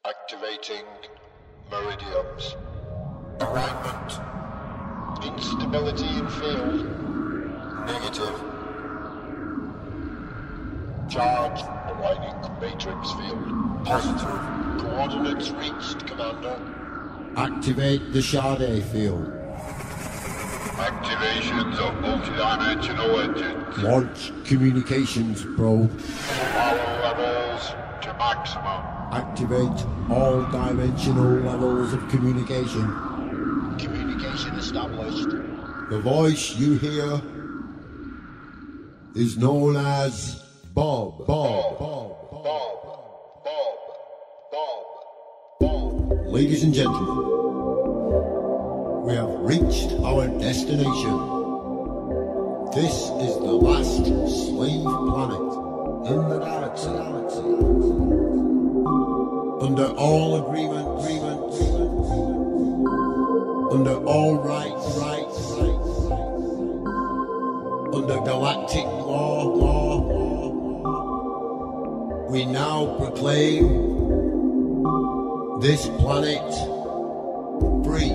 Activating meridians. Alignment. Instability in field. Negative. Charge. Aligning matrix field. Positive. Coordinates reached, Commander. Activate the Sade field. Activations of multidimensional engines. Launch communications probe. Power levels to maximum. Activate all dimensional levels of communication. Communication established. The voice you hear is known as Bob. Ladies and gentlemen, we have reached our destination. This is the last slave planet in the Darkcity. Under all agreements, under all rights, under galactic law, we now proclaim this planet free.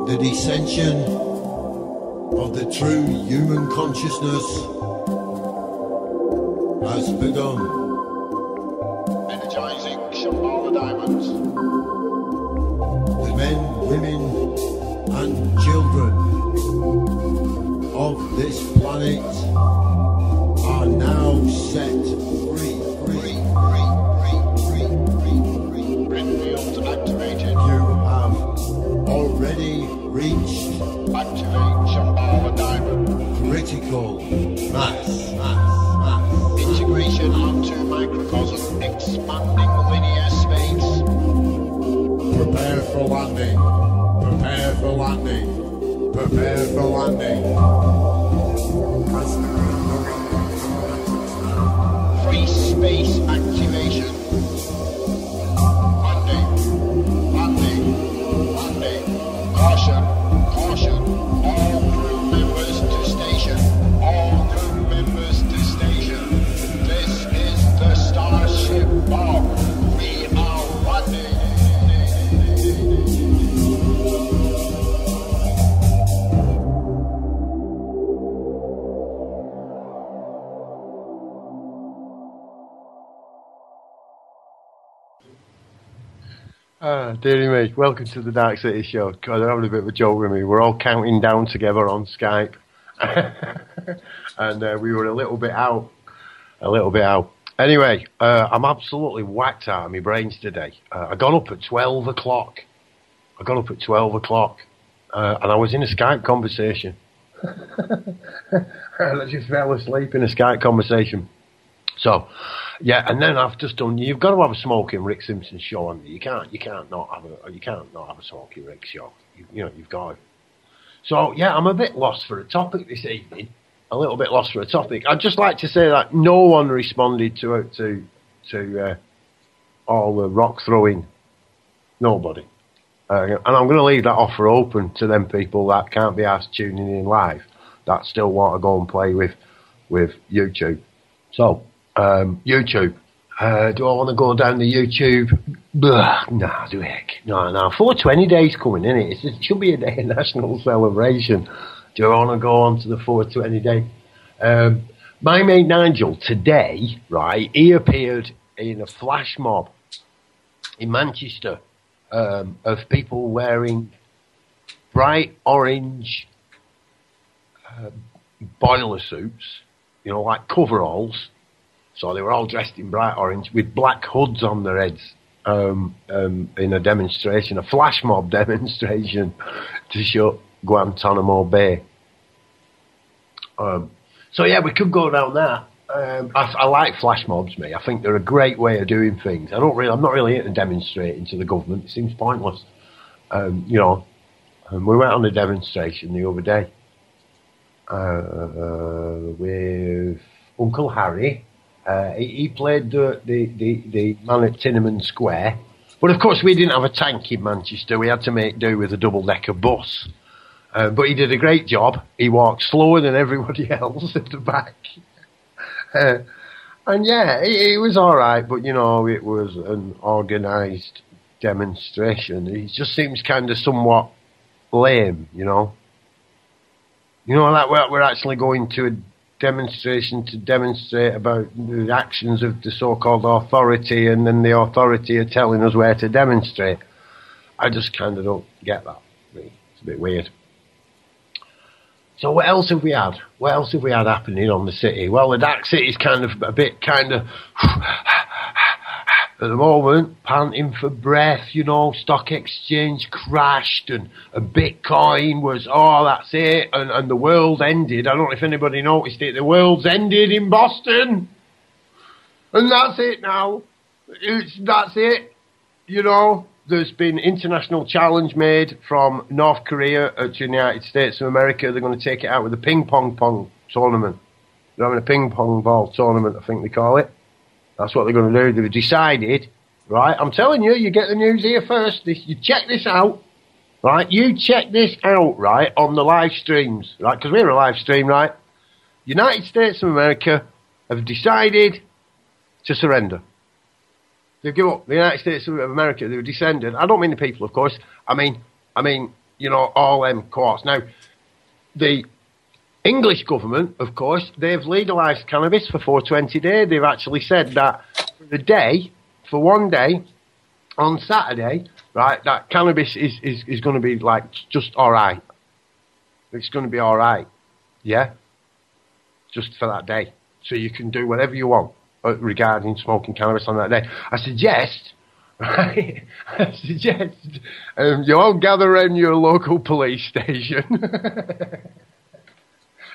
The descension of the true human consciousness has begun. Energizing Shambhala diamonds. The men, women, and children of this planet are now set free. Grid activated. You have already reached Activate Shambhala diamond. critical mass. Integration onto microcosm. Expanding linear space. Prepare for landing. Free space activation. Landing. Caution. All crew members to station. This is the Starship Bob. We are landing. Dearie me, welcome to the Darkcity show. God, they're having a bit of a joke with me. We're all counting down together on Skype. And we were a little bit out. Anyway, I'm absolutely whacked out of my brains today. I got up at 12 o'clock. And I was in a Skype conversation. And I just fell asleep in a Skype conversation. So, yeah, and then I've just done. You've got to have a smoking Rick Simpson show on. You can't not have a smoking Rick show. You've got to. So yeah, I'm a bit lost for a topic this evening. A little bit lost for a topic. I'd just like to say that no one responded to all the rock throwing. Nobody. And I'm going to leave that offer open to them people that can't be asked tuning in live. That still want to go and play with YouTube. So. YouTube. Do I want to go down the YouTube? Nah, do heck. No. 420 day's coming, innit? It should be a day of national celebration. Do I want to go on to the 420 day? My mate Nigel today, right, he appeared in a flash mob in Manchester of people wearing bright orange boiler suits, like coveralls. So they were all dressed in bright orange with black hoods on their heads in a demonstration, a flash mob demonstration to shut Guantanamo Bay. So yeah, we could go down that. I like flash mobs, mate. I think they're a great way of doing things. I'm not really into demonstrating to the government. It seems pointless. We went on a demonstration the other day with Uncle Harry. He played the man at Tineman Square. But of course we didn't have a tank in Manchester. We had to make do with a double-decker bus. But he did a great job. He walked slower than everybody else at the back. And yeah, it was all right, but you know, it was an organised demonstration. It just seems kind of somewhat lame, you know. You know, like we're actually going to a demonstration to demonstrate about the actions of the so-called authority, and then the authority are telling us where to demonstrate. I just kind of don't get that. It's a bit weird. So what else have we had? What else have we had happening on the city? Well, the Dark City's kind of a bit at the moment, panting for breath, you know. Stock exchange crashed and Bitcoin was, oh, that's it, and the world ended. I don't know if anybody noticed it. The world's ended in Boston. And that's it now. That's it, you know. There's been international challenge made from North Korea to the United States of America. They're going to take it out with a ping pong tournament. They're having a ping pong ball tournament, I think they call it. That's what they're going to do. They've decided, right? I'm telling you, you get the news here first. You check this out, right? You check this out, right, on the live streams, right? Because we're a live stream, right? United States of America have decided to surrender. They've given up. The United States of America, they've descended. I don't mean the people, of course. I mean, you know, all them courts. Now, the English government, of course, they've legalised cannabis for 420 days. They've actually said that for one day, on Saturday, right, that cannabis is going to be, like, just all right. It's going to be all right, yeah? Just for that day. So you can do whatever you want regarding smoking cannabis on that day. I suggest, right, you all gather around your local police station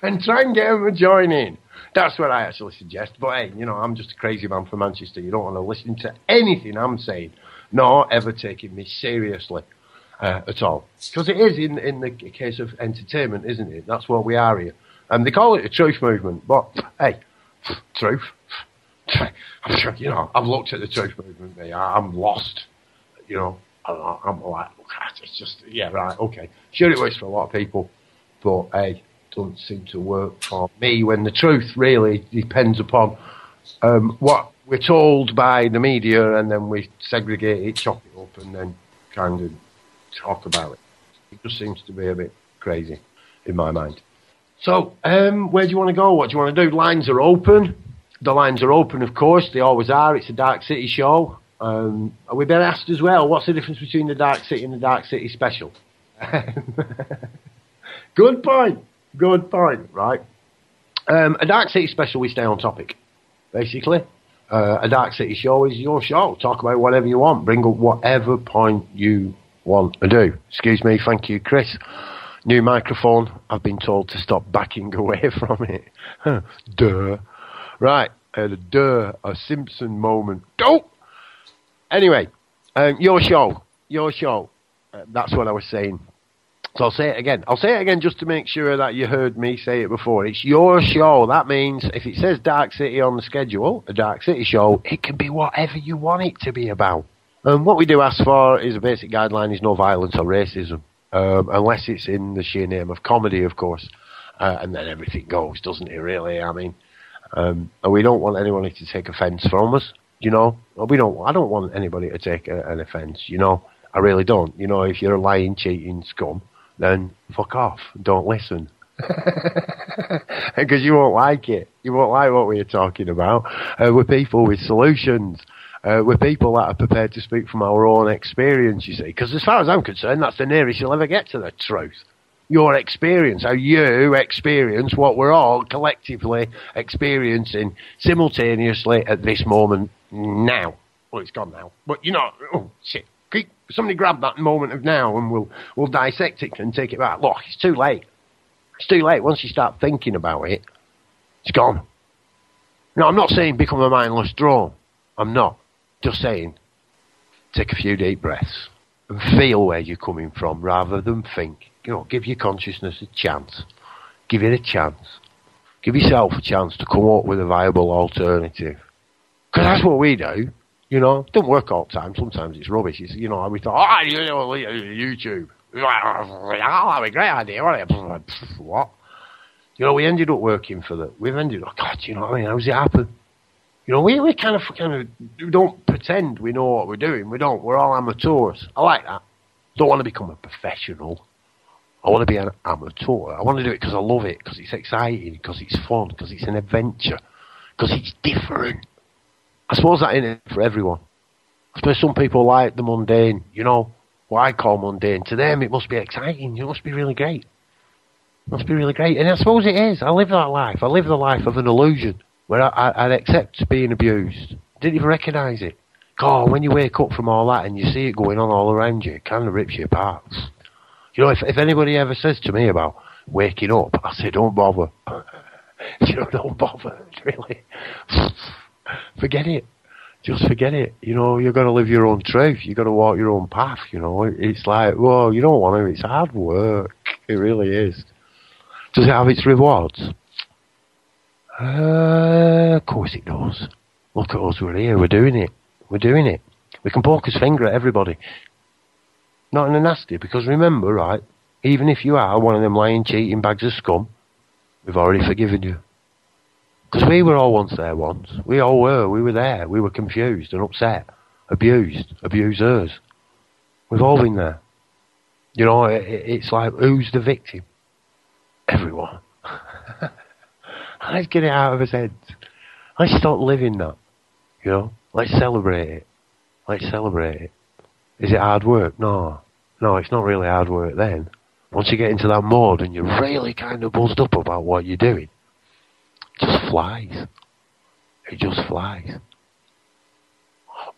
and try and get them to join in. That's what I actually suggest. But hey, you know, I'm just a crazy man from Manchester. You don't want to listen to anything I'm saying, nor ever taking me seriously at all. Because it is in the case of entertainment, isn't it? That's what we are here. And they call it a truth movement. But hey, truth. I'm sure, you know, I've looked at the truth movement. I'm lost. You know, I'm like, it's just, yeah, right, okay. Sure, it works for a lot of people, but hey, doesn't seem to work for me when the truth really depends upon what we're told by the media, and then we segregate it, chop it up, and then kind of talk about it. It just seems to be a bit crazy in my mind. So, where do you want to go? What do you want to do? Lines are open. The lines are open, of course. They always are. It's a Dark City show. We've been asked as well, what's the difference between the Dark City and the Dark City special? Good point. Good point, right? A Dark City special, we stay on topic, basically. A Dark City show is your show. Talk about whatever you want. Bring up whatever point you want to do. Excuse me. Thank you, Chris. New microphone. I've been told to stop backing away from it. Duh. Right, a Simpson moment. Go! Anyway, your show. That's what I was saying. So I'll say it again. I'll say it again just to make sure that you heard me say it before. It's your show. That means if it says Dark City on the schedule, a Dark City show, it can be whatever you want it to be about. What we do ask for is a basic guideline is no violence or racism. Unless it's in the sheer name of comedy, of course. And then everything goes, doesn't it, really? I mean... and we don't want anyone to take offence from us, you know. I don't want anybody to take an offence, you know. I really don't. You know, if you're a lying, cheating scum, then fuck off. Don't listen. Because you won't like it. You won't like what we're talking about. We're people with solutions. We're people that are prepared to speak from our own experience, you see. Because as far as I'm concerned, that's the nearest you'll ever get to the truth. Your experience, how you experience what we're all collectively experiencing simultaneously at this moment now. Well, it's gone now. But, you know, oh, shit. Somebody grab that moment of now and we'll dissect it and take it back. Look, it's too late. It's too late. Once you start thinking about it, it's gone. No, I'm not saying become a mindless drone. I'm not. Just saying, take a few deep breaths and feel where you're coming from rather than think. You know, give your consciousness a chance. Give it a chance. Give yourself a chance to come up with a viable alternative. Because that's what we do. You know, it doesn't work all the time. Sometimes it's rubbish. It's, you know, we thought, you know, YouTube. Oh, that'd be a great idea, wouldn't it? What? You know, we ended up working for we've ended up, God, you know what I mean? How's it happen? You know, we kind of we don't pretend we know what we're doing. We don't. We're all amateurs. I like that. Don't want to become a professional. I want to be an amateur. I want to do it because I love it, because it's exciting, because it's fun, because it's an adventure, because it's different. I suppose that ain't it for everyone. I suppose some people like the mundane, you know, what I call mundane. To them, it must be exciting. It must be really great. It must be really great. And I suppose it is. I live that life. I live the life of an illusion where I'd accept being abused. Didn't even recognise it. God, when you wake up from all that and you see it going on all around you, it kind of rips you apart. You know, if anybody ever says to me about waking up, I say, don't bother. You know, don't bother, really. Forget it. Just forget it. You know, you've got to live your own truth. You've got to walk your own path, you know. It's like, well, you don't want to. It's hard work. It really is. Does it have its rewards? Of course it does. Look at us, we're here, we're doing it. We're doing it. We can poke his finger at everybody. Not in a nasty, because remember, right, even if you are one of them lying, cheating bags of scum, we've already forgiven you. Because we were all once there once. We all were. We were there. We were confused and upset. Abused. Abusers. We've all been there. You know, it's like, who's the victim? Everyone. Let's get it out of his heads. Let's stop living that. You know? Let's celebrate it. Let's celebrate it. Is it hard work? No. No, it's not really hard work then. Once you get into that mode and you're really kind of buzzed up about what you're doing, it just flies. It just flies.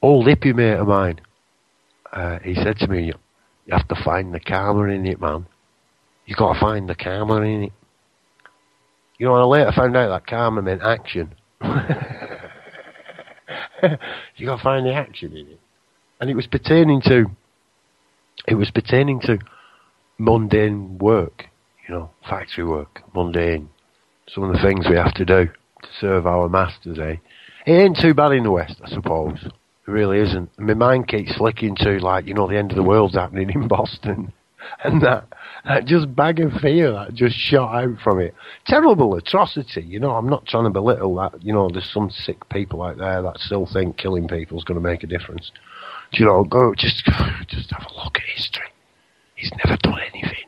Old hippie mate of mine, he said to me, you have to find the karma in it, man. You got to find the karma in it. You know, I later found out that karma meant action. You got to find the action in it. And it was pertaining to mundane work, you know, factory work, mundane. Some of the things we have to do to serve our masters, eh? It ain't too bad in the West, I suppose. It really isn't. And my mind keeps flicking to, like, you know, the end of the world's happening in Boston. And that just bag of fear that just shot out from it. Terrible atrocity, you know. I'm not trying to belittle that. You know, there's some sick people out there that still think killing people is going to make a difference. You know, just have a look at history. He's never done anything.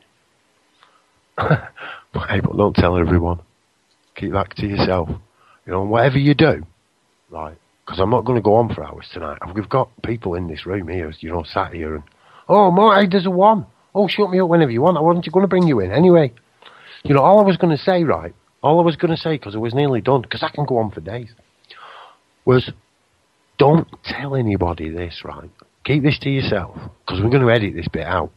Hey, but don't tell everyone. Keep that to yourself. You know, whatever you do, right? Because I'm not going to go on for hours tonight. We've got people in this room here, you know, sat here and, oh, Marty, there's a one. Oh, shut me up whenever you want. I wasn't going to bring you in anyway. You know, all I was going to say, right? All I was going to say, because I was nearly done, because I can go on for days, was don't tell anybody this, right? Keep this to yourself, because we're going to edit this bit out.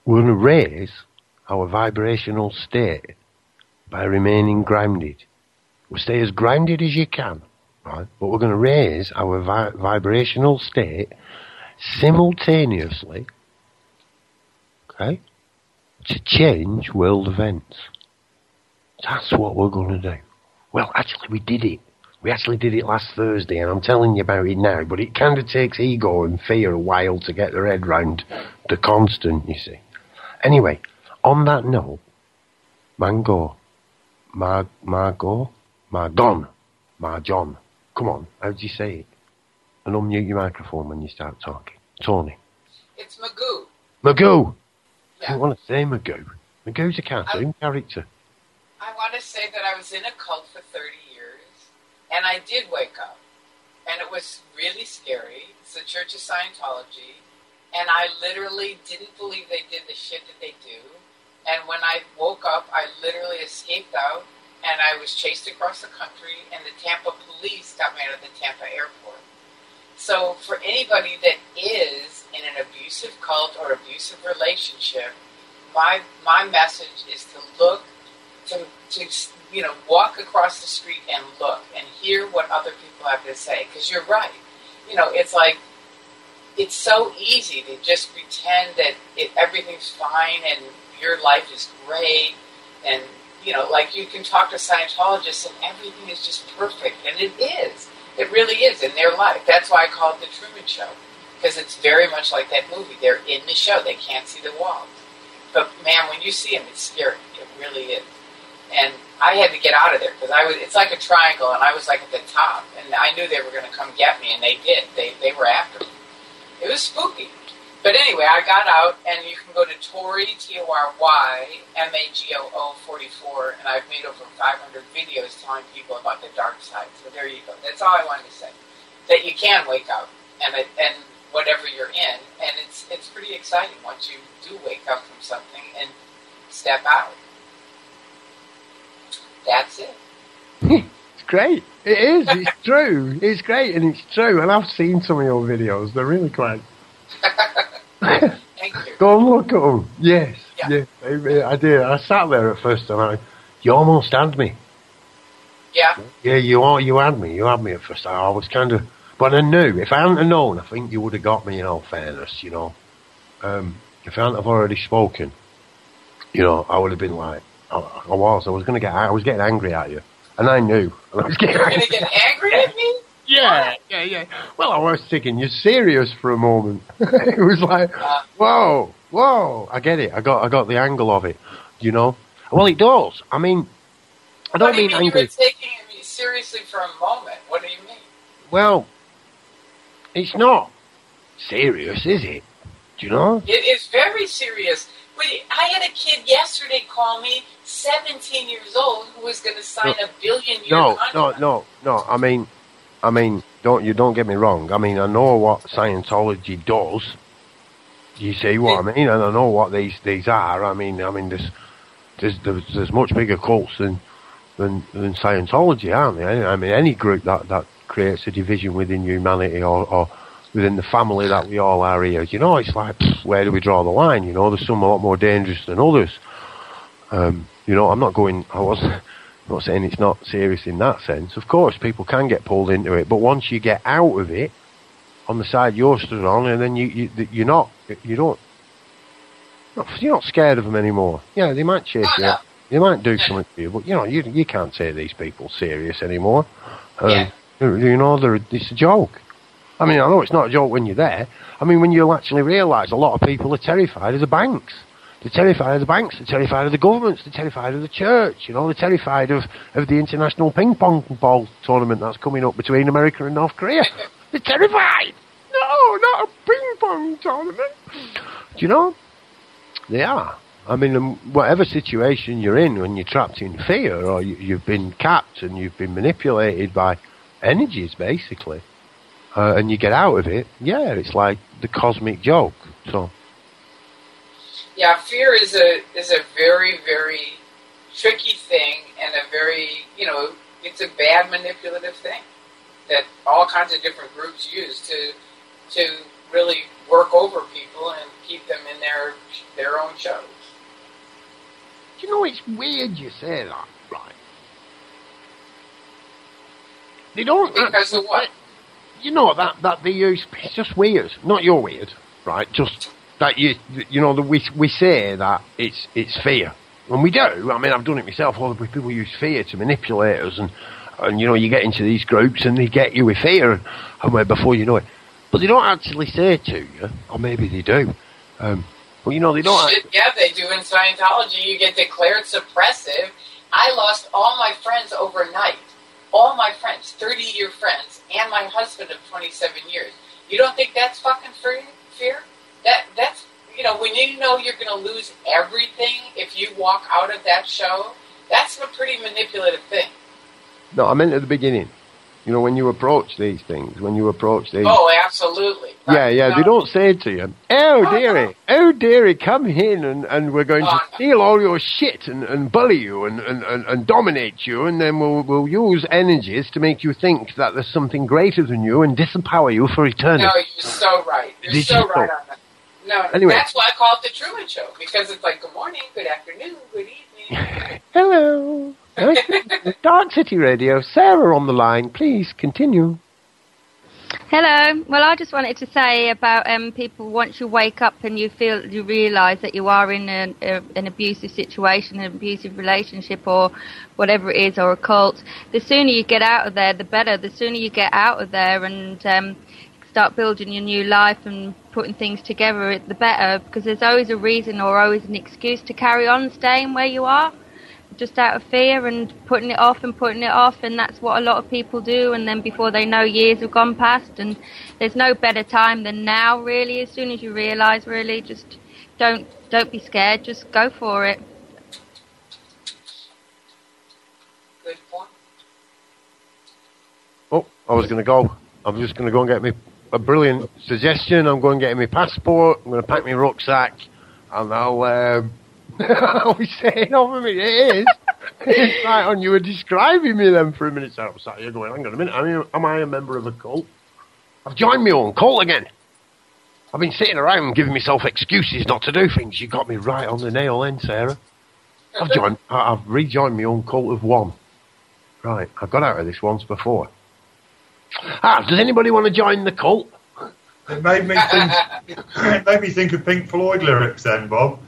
We're going to raise our vibrational state by remaining grounded. We'll stay as grounded as you can, right? But we're going to raise our vibrational state simultaneously, okay, to change world events. That's what we're going to do. Well, actually, we did it. We actually did it last Thursday, and I'm telling you about it now, but it kind of takes ego and fear a while to get their head round the constant, you see. Anyway, on that note, Margon, come on, how do you say it? And unmute your microphone when you start talking. Tony. It's Magoo. Magoo! Yeah. I don't want to say Magoo. Magoo's a cartoon character. I want to say that I was in a cult for 30 years, and I did wake up, and it was really scary. It's the Church of Scientology, and I literally didn't believe they did the shit that they do. And when I woke up, I literally escaped out, and I was chased across the country, and the Tampa police got me out of the Tampa airport. So for anybody that is in an abusive cult or abusive relationship, my message is to look, to you know, walk across the street and look and hear what other people have to say. Because you're right. You know, it's like, it's so easy to just pretend that everything's fine and your life is great. And, you know, like you can talk to Scientologists and everything is just perfect. And it is. It really is in their life. That's why I call it The Truman Show. Because it's very much like that movie. They're in the show. They can't see the walls. But, man, when you see them, it's scary. It really is. and I had to get out of there because it's like a triangle, and I was like at the top, and I knew they were going to come get me, and they did. They were after me. It was spooky. But anyway, I got out, and you can go to Torry, Torry, MAGOO 44, and I've made over 500 videos telling people about the dark side. So there you go. That's all I wanted to say. That you can wake up, and whatever you're in, and it's pretty exciting once you do wake up from something and step out. That's it. It's great. It is. It's true. It's great, and it's true. And I've seen some of your videos. They're really quite... Thank you. Go and look at them. Yes. Yeah. Yes, I did. I sat there at first, and you almost had me. Yeah. Yeah, you had me. You had me at first. I was kind of... But I knew. If I hadn't have known, I think you would have got me, in all fairness, you know. If I hadn't have already spoken, you know, I would have been like... I was getting angry at you. And I knew. And I was getting You're going to get angry at me? Yeah. Well, I was taking you serious for a moment. It was like, whoa. I get it. I got the angle of it, you know. Well, it does. I mean, I don't mean angry. You were taking me seriously for a moment. What do you mean? Well, it's not serious, is it? Do you know? It is very serious. I had a kid yesterday call me, 17 years old, who was going to sign a billion-year contract. No. I mean, don't get me wrong. I mean, I know what Scientology does. You see what I mean? And I know what these are. I mean, there's much bigger cults than Scientology, aren't there? I mean, any group that creates a division within humanity or within the family that we all are here. You know, it's like, where do we draw the line? You know, there's some a lot more dangerous than others. You know, I'm not saying it's not serious in that sense. Of course, people can get pulled into it, but once you get out of it, on the side you're stood on, and then you're not scared of them anymore. Yeah, they might chase you. They might do something to you, but you know, you can't take these people serious anymore. You know, it's a joke. I mean, I know it's not a joke when you're there. I mean, when you'll actually realise a lot of people are terrified of the banks. They're terrified of the banks, they're terrified of the governments, they're terrified of the church, you know, they're terrified of the international ping pong ball tournament that's coming up between America and North Korea. They're terrified! No, not a ping pong tournament! Do you know? They are. I mean, whatever situation you're in, when you're trapped in fear, or you've been capped and you've been manipulated by energies, basically, and you get out of it, yeah, it's like the cosmic joke, so... Yeah, fear is a very, very tricky thing, and a very, you know, it's a bad manipulative thing that all kinds of different groups use to really work over people and keep them in their own shows. You know, it's weird you say that, right? They don't... Because of what? You know, that they use... It's just weird. Not you're weird, right? Just... That you know, we say that it's fear, and we do. I mean, I've done it myself. All the people use fear to manipulate us, and you know, you get into these groups and they get you with fear, and before you know it, but they don't actually say to you, or maybe they do. But you know, they don't. Yeah, they do in Scientology. You get declared suppressive. I lost all my friends overnight. All my friends, 30-year friends, and my husband of 27 years. You don't think that's fucking fear? That's, you know, when you know you're going to lose everything if you walk out of that show, that's a pretty manipulative thing. No, I meant at the beginning. You know, when you approach these things, Oh, absolutely. Right. Yeah, they don't say to you, oh dearie, come in and we're going to steal all your shit and bully you and dominate you, and then we'll use energies to make you think that there's something greater than you and disempower you for eternity. No, you're so right. You're so right on that. No, anyway. That's why I call it the Truman Show, because it's like, good morning, good afternoon, good evening. Hello. Darkcity Radio, Sarah on the line. Please continue. Hello. Well, I just wanted to say about people, once you wake up and you realise that you are in an abusive situation, an abusive relationship or whatever it is, or a cult, the sooner you get out of there, the better. The sooner you get out of there and start building your new life and putting things together, the better, because there's always a reason or always an excuse to carry on staying where you are. just out of fear and putting it off, and that's what a lot of people do. And then before they know, years have gone past, and there's no better time than now, really. As soon as you realise, really, just don't be scared, just go for it. Good point. Oh, I was going to go. I'm just going to go and get me a brilliant suggestion. I'm going to get my passport. I'm going to pack my rucksack, and I'll. I'll be saying over me. It is. It's right on. You were describing me then for a minute. So I was sat here going, hang on a minute. Am I a member of a cult? I've joined my own cult again. I've been sitting around giving myself excuses not to do things. You got me right on the nail then, Sarah. I've rejoined my own cult of one. Right, I've got out of this once before. Does anybody want to join the cult? It made me think of Pink Floyd lyrics then, Bob.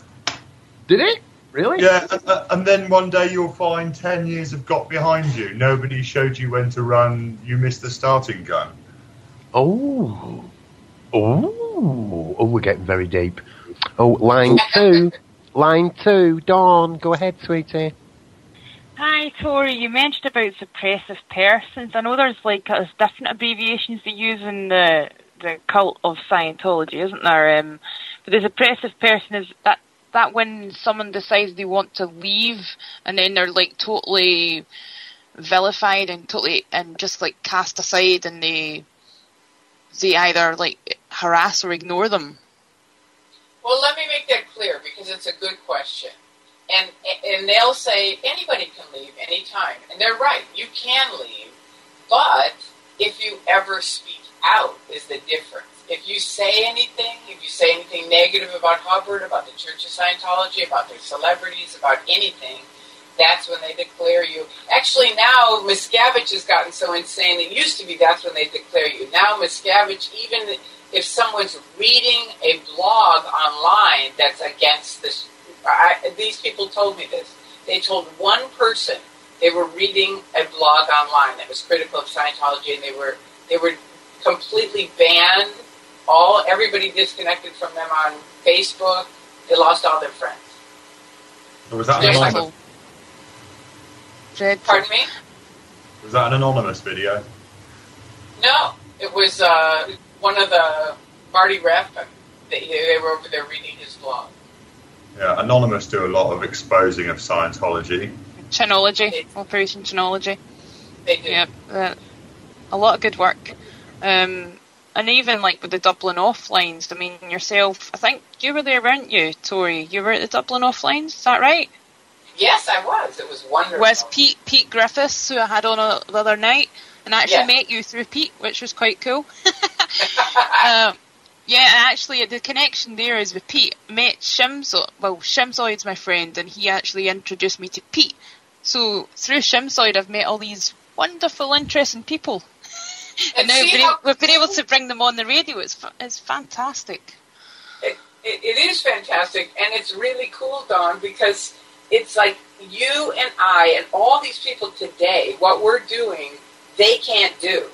Did it? Really? Yeah, and then one day you'll find 10 years have got behind you. Nobody showed you when to run. You missed the starting gun. Oh, we're getting very deep. Oh, line two. Dawn, go ahead, sweetie. Hi, Tori. You mentioned about suppressive persons. I know there's different abbreviations they use in the cult of Scientology, isn't there? But the suppressive person is that when someone decides they want to leave, and then they're totally vilified and just cast aside, and they either harass or ignore them. Well, let me make that clear because it's a good question. And they'll say anybody can leave anytime. And they're right, you can leave. But if you ever speak out is the difference. If you say anything negative about Hubbard, about the Church of Scientology, about their celebrities, about anything, that's when they declare you. Actually, now Miscavige has gotten so insane. It used to be that's when they declare you. Now Miscavige, even if someone's reading a blog online that's against this, these people told me this. They told one person they were reading a blog online that was critical of Scientology, and they were completely banned. Everybody disconnected from them on Facebook. They lost all their friends. Was that anonymous? Pardon me? Was that an anonymous video? No, it was one of the Marty Rathbun. They were over there reading his blog. Yeah, Anonymous do a lot of exposing of Scientology. Chinology, Operation Chinology. They do. Yeah, a lot of good work. And even with the Dublin offlines, I mean, yourself, I think you were there, weren't you, Tori? You were at the Dublin offlines, is that right? Yes, I was. It was wonderful. Was Pete Griffiths, who I had on the other night, and I actually met you through Pete, which was quite cool. Yeah, actually, the connection there is with Pete. Met Shimzoid. Well, Shimzoid's my friend, and he actually introduced me to Pete. So through Shimzoid, I've met all these wonderful, interesting people, and now we've been able to bring them on the radio. It's fantastic. It is fantastic, and it's really cool, Dawn, because it's like you and I and all these people today. What we're doing, they can't do.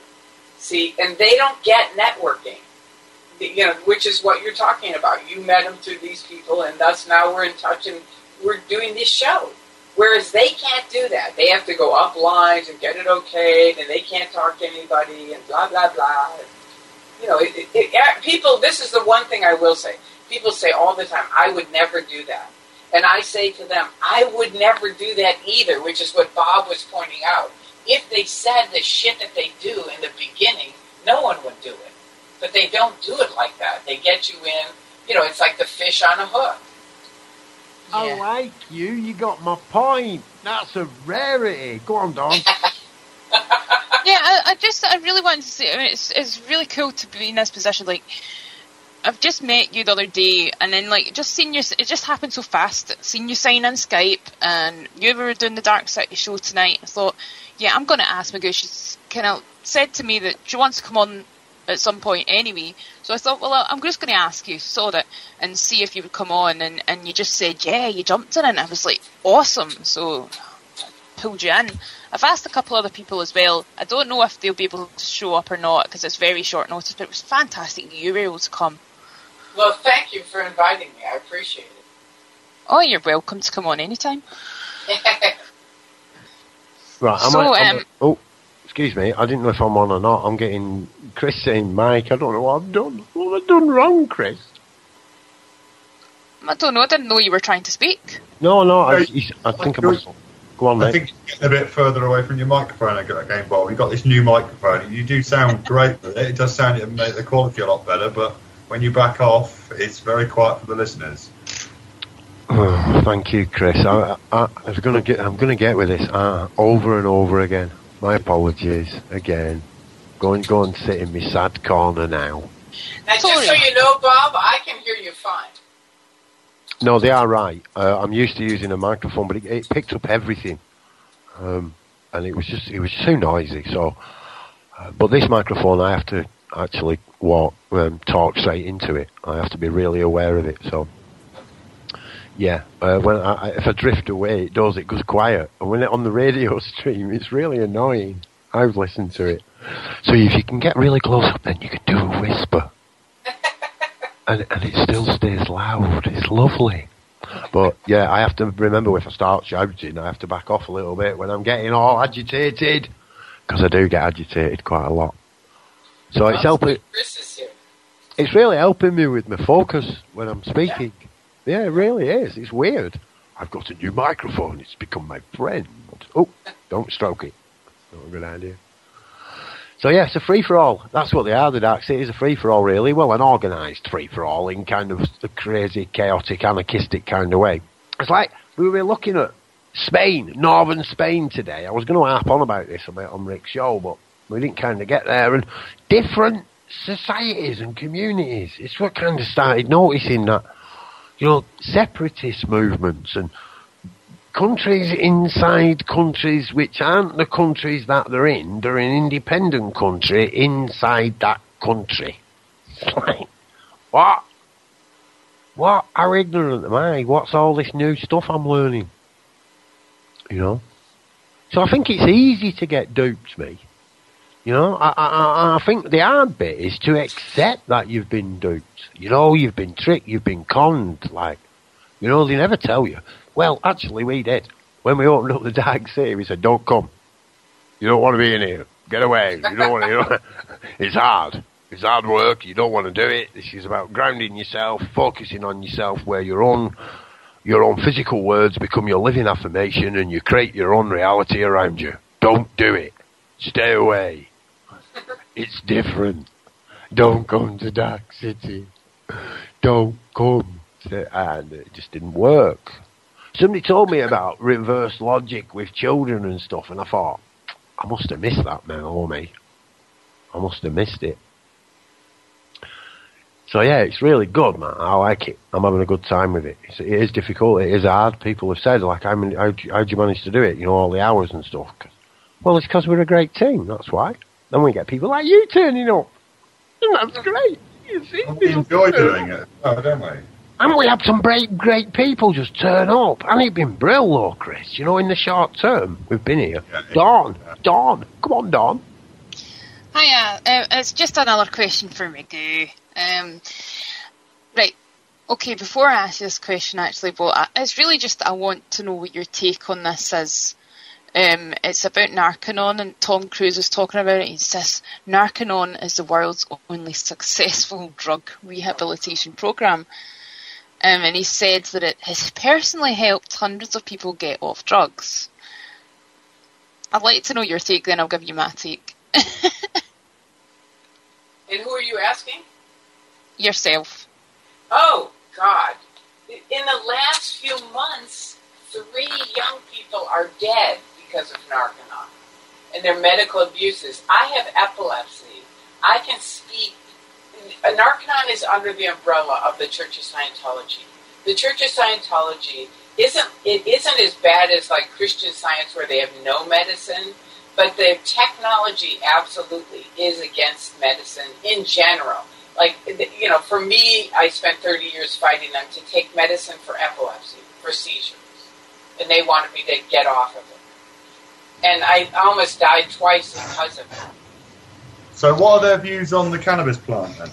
See, and they don't get networking. Which is what you're talking about. You met them through these people, and thus now we're in touch, and we're doing this show. Whereas they can't do that. They have to go up lines and get it okayed, and they can't talk to anybody, and blah, blah, blah. People, this is the one thing I will say. People say all the time, I would never do that. And I say to them, I would never do that either, which is what Bob was pointing out. If they said the shit that they do in the beginning, no one would do it. But they don't do it like that. They get you in, it's like the fish on a hook. Yeah. I like you. You got my point. That's a rarity. Go on, Don. Yeah, I really wanted to say, it's really cool to be in this position. I've just met you the other day, and then just seeing you, it just happened so fast. Seeing you sign on Skype, and you were doing the Darkcity show tonight. I thought, yeah, I'm going to ask Magoo. She's kind of said to me that she wants to come on at some point anyway, so I thought, well, I'm just going to ask you, sort it, and see if you would come on, and you just said, yeah, you jumped in, and I was like, awesome, so I pulled you in. I've asked a couple other people as well. I don't know if they'll be able to show up or not, because it's very short notice, but it was fantastic that you were able to come. Well, thank you for inviting me. I appreciate it. Oh, you're welcome to come on anytime. Right, So, oh, excuse me, I didn't know if I'm on or not. I'm getting Chris saying, Mike, I don't know what I've done. What have I done wrong, Chris? I don't know. I didn't know you were trying to speak. No, I think I must. Go on, mate. I think you're getting a bit further away from your microphone again, Bob. You've got this new microphone. You do sound great with it. It does sound it make the quality a lot better, but when you back off, it's very quiet for the listeners. Oh, thank you, Chris. I'm going to get with this over and over again. My apologies again. Go and sit in my sad corner now. Now, just so you know, Bob, I can hear you fine. No, they are right. I'm used to using a microphone, but it picked up everything, and it was too noisy. So, but this microphone, I have to actually talk straight into it. I have to be really aware of it. So, yeah, if I drift away, it goes quiet, and when it's on the radio stream, it's really annoying. I've listened to it. So if you can get really close up, then you can do a whisper. And it still stays loud. It's lovely. But, yeah, I have to remember if I start shouting, I have to back off a little bit when I'm getting all agitated. Because I do get agitated quite a lot. So it's helping. It's really helping me with my focus when I'm speaking. Yeah, it really is. It's weird. I've got a new microphone. It's become my friend. Oh, don't stroke it. Not a good idea. So yeah, it's a free-for-all. That's what they are, the Darkcity is a free-for-all, really. Well, an organised free-for-all in kind of a crazy, chaotic, anarchistic kind of way. It's like we were looking at Spain, northern Spain today. I was going to harp on about this a bit on Rick's show, but we didn't kind of get there. And different societies and communities. It's what kind of started noticing that, separatist movements and countries inside countries which aren't the countries that they're in. They're an independent country inside that country. It's like, what? What? How ignorant am I? What's all this new stuff I'm learning? So I think it's easy to get duped, me. I think the hard bit is to accept that you've been duped. You've been tricked, you've been conned. They never tell you. Well, actually, we did. When we opened up the Darkcity, we said, don't come. You don't want to be in here. Get away. You don't want to. It's hard. It's hard work. You don't want to do it. This is about grounding yourself, focusing on yourself, where your own physical words become your living affirmation and you create your own reality around you. Don't do it. Stay away. It's different. Don't come to Darkcity. Don't come. And it just didn't work. Somebody told me about reverse logic with children and stuff, and I thought, I must have missed that, man, I must have missed it. So yeah, it's really good, man. I like it. I'm having a good time with it. It is difficult. It is hard. People have said, like, how'd you manage to do it? All the hours and stuff. Well, it's because we're a great team. That's why. Then we get people like you turning up. And that's great. We enjoy doing it, don't we? And we had some great people just turn up. And it's been brilliant, though, Chris. In the short term, we've been here. Yeah, Dawn. Come on, Dawn. Hiya. It's just another question for Magoo. Right. Okay, before I ask you this question, actually, but it's really just I want to know what your take on this is. It's about Narcanon, and Tom Cruise was talking about it. He says Narcanon is the world's only successful drug rehabilitation program. And he said that it has personally helped hundreds of people get off drugs. I'd like to know your take, then I'll give you my take. And who are you asking? Yourself. Oh, God. In the last few months, 3 young people are dead because of Narcanon and their medical abuses. I have epilepsy. I can speak. Narcanon is under the umbrella of the Church of Scientology. The Church of Scientology isn't as bad as like Christian Science where they have no medicine, but the technology absolutely is against medicine in general. Like, for me, I spent 30 years fighting them to take medicine for epilepsy, for seizures. And they wanted me to get off of it. And I almost died twice because of it. So what are their views on the cannabis plant, then?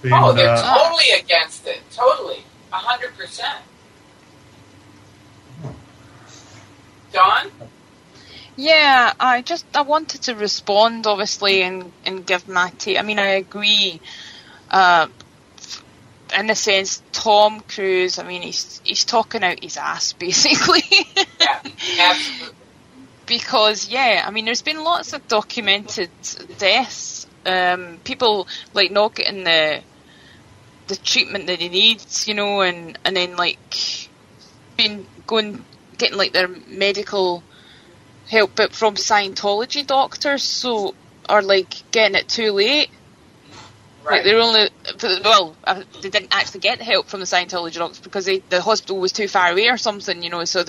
They're totally against it. Totally. 100%. Dawn? Yeah, I wanted to respond, obviously, and give my take. I mean, I agree. In a sense, Tom Cruise, I mean, he's talking out his ass, basically. Yeah, absolutely. Because, I mean, there's been lots of documented deaths. People, like, not getting the treatment that they need, and then, like, getting, like, their medical help, but from Scientology doctors, or, like, getting it too late. Right. Like they didn't actually get help from the Scientology doctors because the hospital was too far away or something, so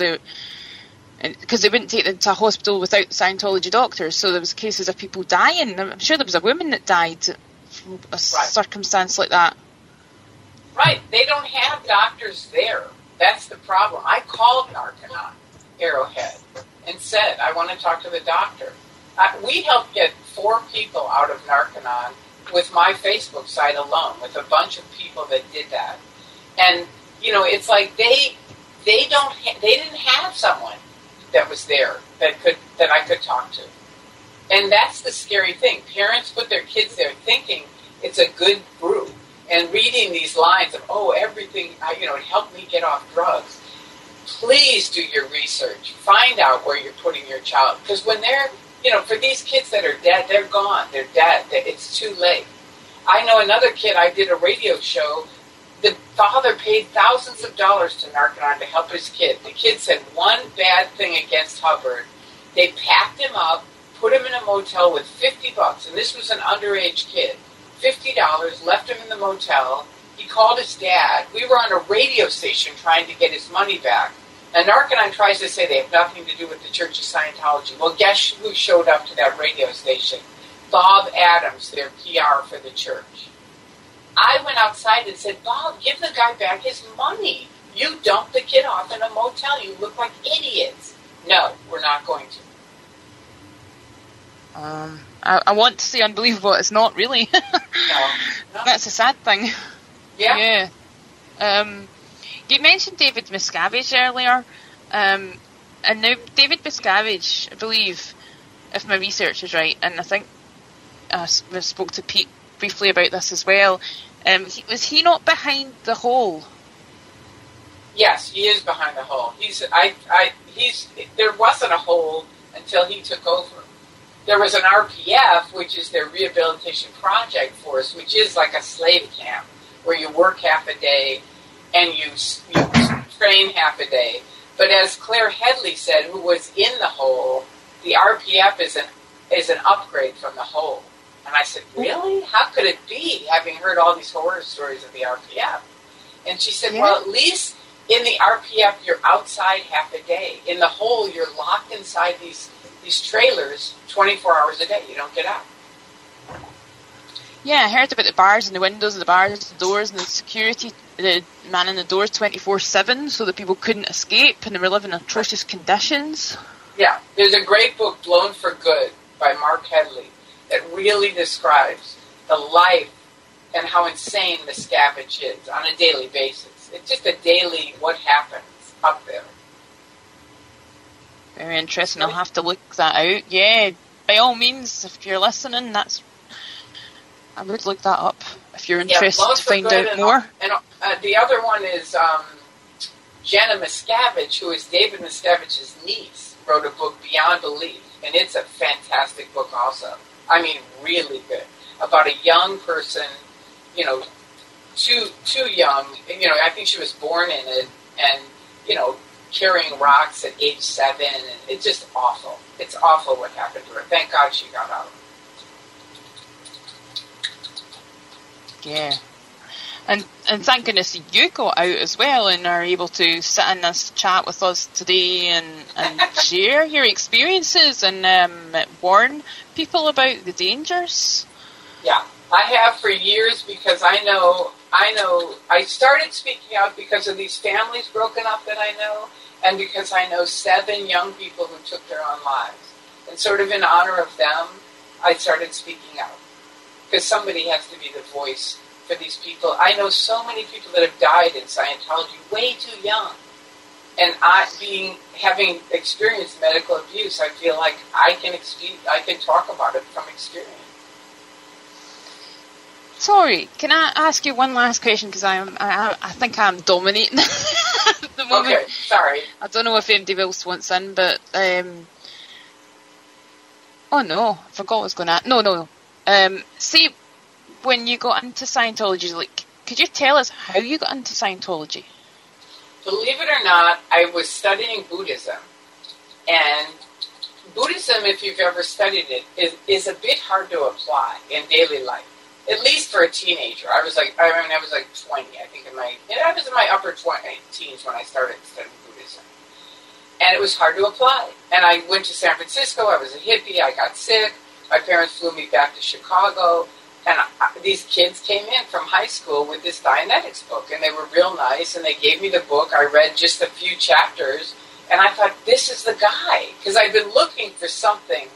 because they wouldn't take them to a hospital without Scientology doctors, so there was cases of people dying. I'm sure there was a woman that died from a circumstance like that. Right, they don't have doctors there. That's the problem. I called Narconon, Arrowhead, and said, I want to talk to the doctor. We helped get 4 people out of Narconon with my Facebook site alone, with a bunch of people that did that. And, it's like they didn't have someone that was there that I could talk to. And that's the scary thing. Parents put their kids there thinking it's a good group and reading these lines of, everything, it helped me get off drugs. Please do your research. Find out where you're putting your child. Because when they're, for these kids that are dead, they're gone. They're dead. It's too late. I know another kid, I did a radio show. The father paid thousands of dollars to Narconon to help his kid. The kid said one bad thing against Hubbard. They packed him up, put him in a motel with $50, and this was an underage kid. $50, left him in the motel. He called his dad. We were on a radio station trying to get his money back. And Narconon tries to say they have nothing to do with the Church of Scientology. Well, guess who showed up to that radio station? Bob Adams, their PR for the church. I went outside and said, Bob, give the guy back his money. You dumped the kid off in a motel. You look like idiots. No, we're not going to. I want to say unbelievable. It's not really. No. That's a sad thing. Yeah. You mentioned David Miscavige earlier, and now David Miscavige, I believe, if my research is right, and I think I spoke to Pete briefly about this as well. Was he not behind the hole? Yes, he is behind the hole. There wasn't a hole until he took over. There was an RPF, which is their rehabilitation project force, which is like a slave camp where you work half a day and you train half a day. But as Claire Headley said, who was in the hole, the RPF is an upgrade from the hole. And I said, really? How could it be, having heard all these horror stories of the RPF? And she said, well, at least in the RPF, you're outside half a day. In the hole, you're locked inside these trailers 24 hours a day. You don't get out. Yeah, I heard about the bars and the windows and the bars, the doors and the security, the man in the doors 24/7 so that people couldn't escape and they were living in atrocious conditions. Yeah, there's a great book, Blown for Good, by Mark Headley, that really describes the life and how insane Miscavige is on a daily basis. It's just a daily what happens up there. Very interesting. I'll have to look that out. Yeah, by all means, if you're listening, I would look that up if you're interested to find out more. And the other one is Jenna Miscavige, who is David Miscavige's niece, wrote a book, Beyond Belief, and it's a fantastic book also. I mean, really good. About a young person, too young. I think she was born in it, and, carrying rocks at age 7, and it's just awful. It's awful what happened to her. Thank God she got out. Yeah. And thank goodness you got out as well and are able to sit in this chat with us today and share your experiences and warn people about the dangers. Yeah, I have for years because I know I started speaking out because of these families broken up that I know, and because I know 7 young people who took their own lives. And sort of in honor of them, I started speaking out. Because somebody has to be the voice for these people. I know so many people that have died in Scientology way too young. And having experienced medical abuse, I feel like I can talk about it from experience. Sorry, can I ask you one last question? Because I think I'm dominating at the moment. Okay, sorry. I don't know if anybody else wants in, but oh no, I forgot what I was going to. No. See, when you got into Scientology, like, could you tell us how you got into Scientology? Believe it or not, I was studying Buddhism, and Buddhism, if you've ever studied it, is a bit hard to apply in daily life. At least for a teenager. I was like 20, I think I was in my upper teens when I started studying Buddhism. And it was hard to apply. And I went to San Francisco, I was a hippie, I got sick, my parents flew me back to Chicago, and these kids came in from high school with this Dianetics book, and they were real nice, and they gave me the book. I read just a few chapters, and I thought, this is the guy, because I've been looking for something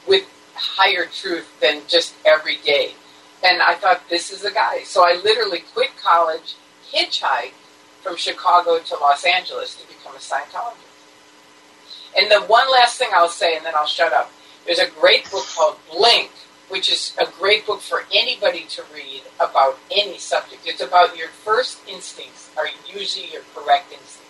with higher truth than just every day. And I thought, this is the guy. So I literally quit college, hitchhiked from Chicago to Los Angeles to become a Scientologist. And the one last thing I'll say, and then I'll shut up. There's a great book called Blink, which is a great book for anybody to read about any subject. It's about your first instincts are usually your correct instincts.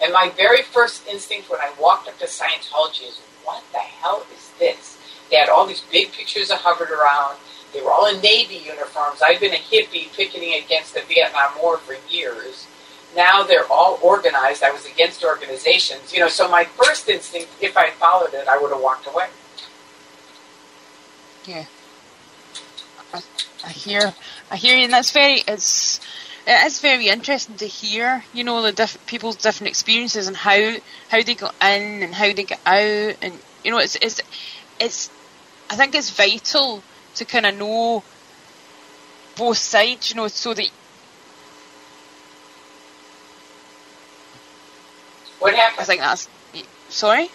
And my very first instinct when I walked up to Scientology is, what the hell is this? They had all these big pictures of Hubbard around. They were all in Navy uniforms. I've been a hippie picketing against the Vietnam War for years. Now they're all organized. I was against organizations. So my first instinct, if I followed it, I would have walked away. Yeah. I hear you, and it is very interesting to hear, the people's different experiences and how they got in and how they get out, and it's I think it's vital to kind of know both sides, so that. What happened? I think that's. Sorry?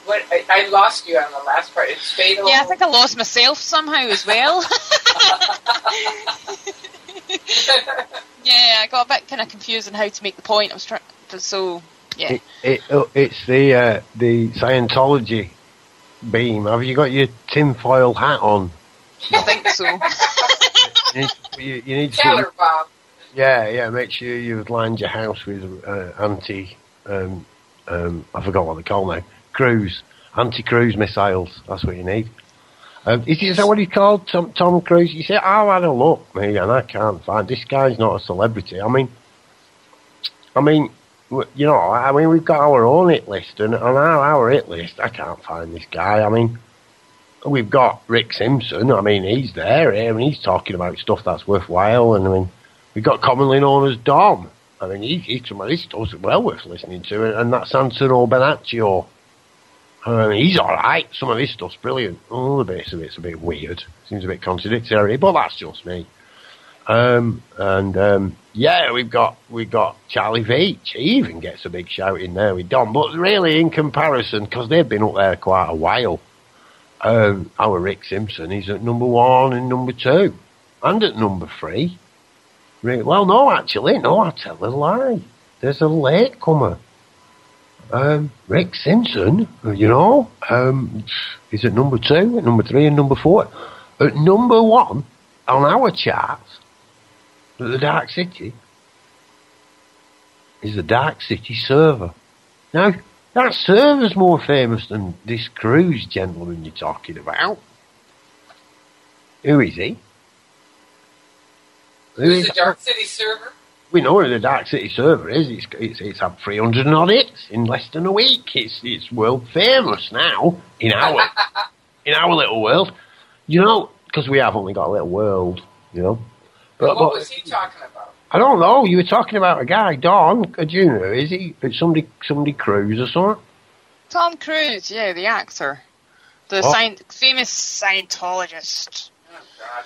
What? I lost you on the last part. It's fatal. Yeah, I think I lost myself somehow as well. Yeah, I got a bit kind of confused on how to make the point. I was trying. So, yeah. It's the Scientology beam. Have you got your tinfoil hat on? I think so. you need to. Tell her, Bob. Yeah. Make sure you've lined your house with anti. I forgot what they call now. Anti-cruise missiles. That's what you need. Is that what he called? Tom Cruise? You say, I had a look, me, and I can't find this guy's not a celebrity. I mean, we've got our own hit list, and on our hit list, I can't find this guy. I mean, we've got Rick Simpson. I mean, he's there. I mean, he's talking about stuff that's worthwhile, and I mean, we've got commonly known as Dom. I mean, he's some of this stuff's well worth listening to, and that's Antonio Benaccio. I mean, he's all right. Some of his stuff's brilliant. Oh, the bits of it's a bit weird. Seems a bit contradictory, but that's just me. Yeah, we've got Charlie Veitch. He even gets a big shout in there with Dom. But really, in comparison, because they've been up there quite a while, our Rick Simpson is at number 1 and number 2, and at number 3. Well, no, actually, no, I tell a lie. There's a latecomer. Rick Simpson, is at number 2, at number 3, and number 4. At number 1 on our charts, at the Darkcity, is the Darkcity server. Now, that server's more famous than this cruise gentleman you're talking about. Who is he? Who's the Darkcity server? We know who the Darkcity server is. It's had 300 and odd hits in less than a week. It's world famous now in our little world. Because we have only got a little world. But what was he talking about? I don't know. You were talking about a guy, Don. Do you know? Is he somebody Cruise or something? Tom Cruise, yeah, the actor, the famous Scientologist. Oh God!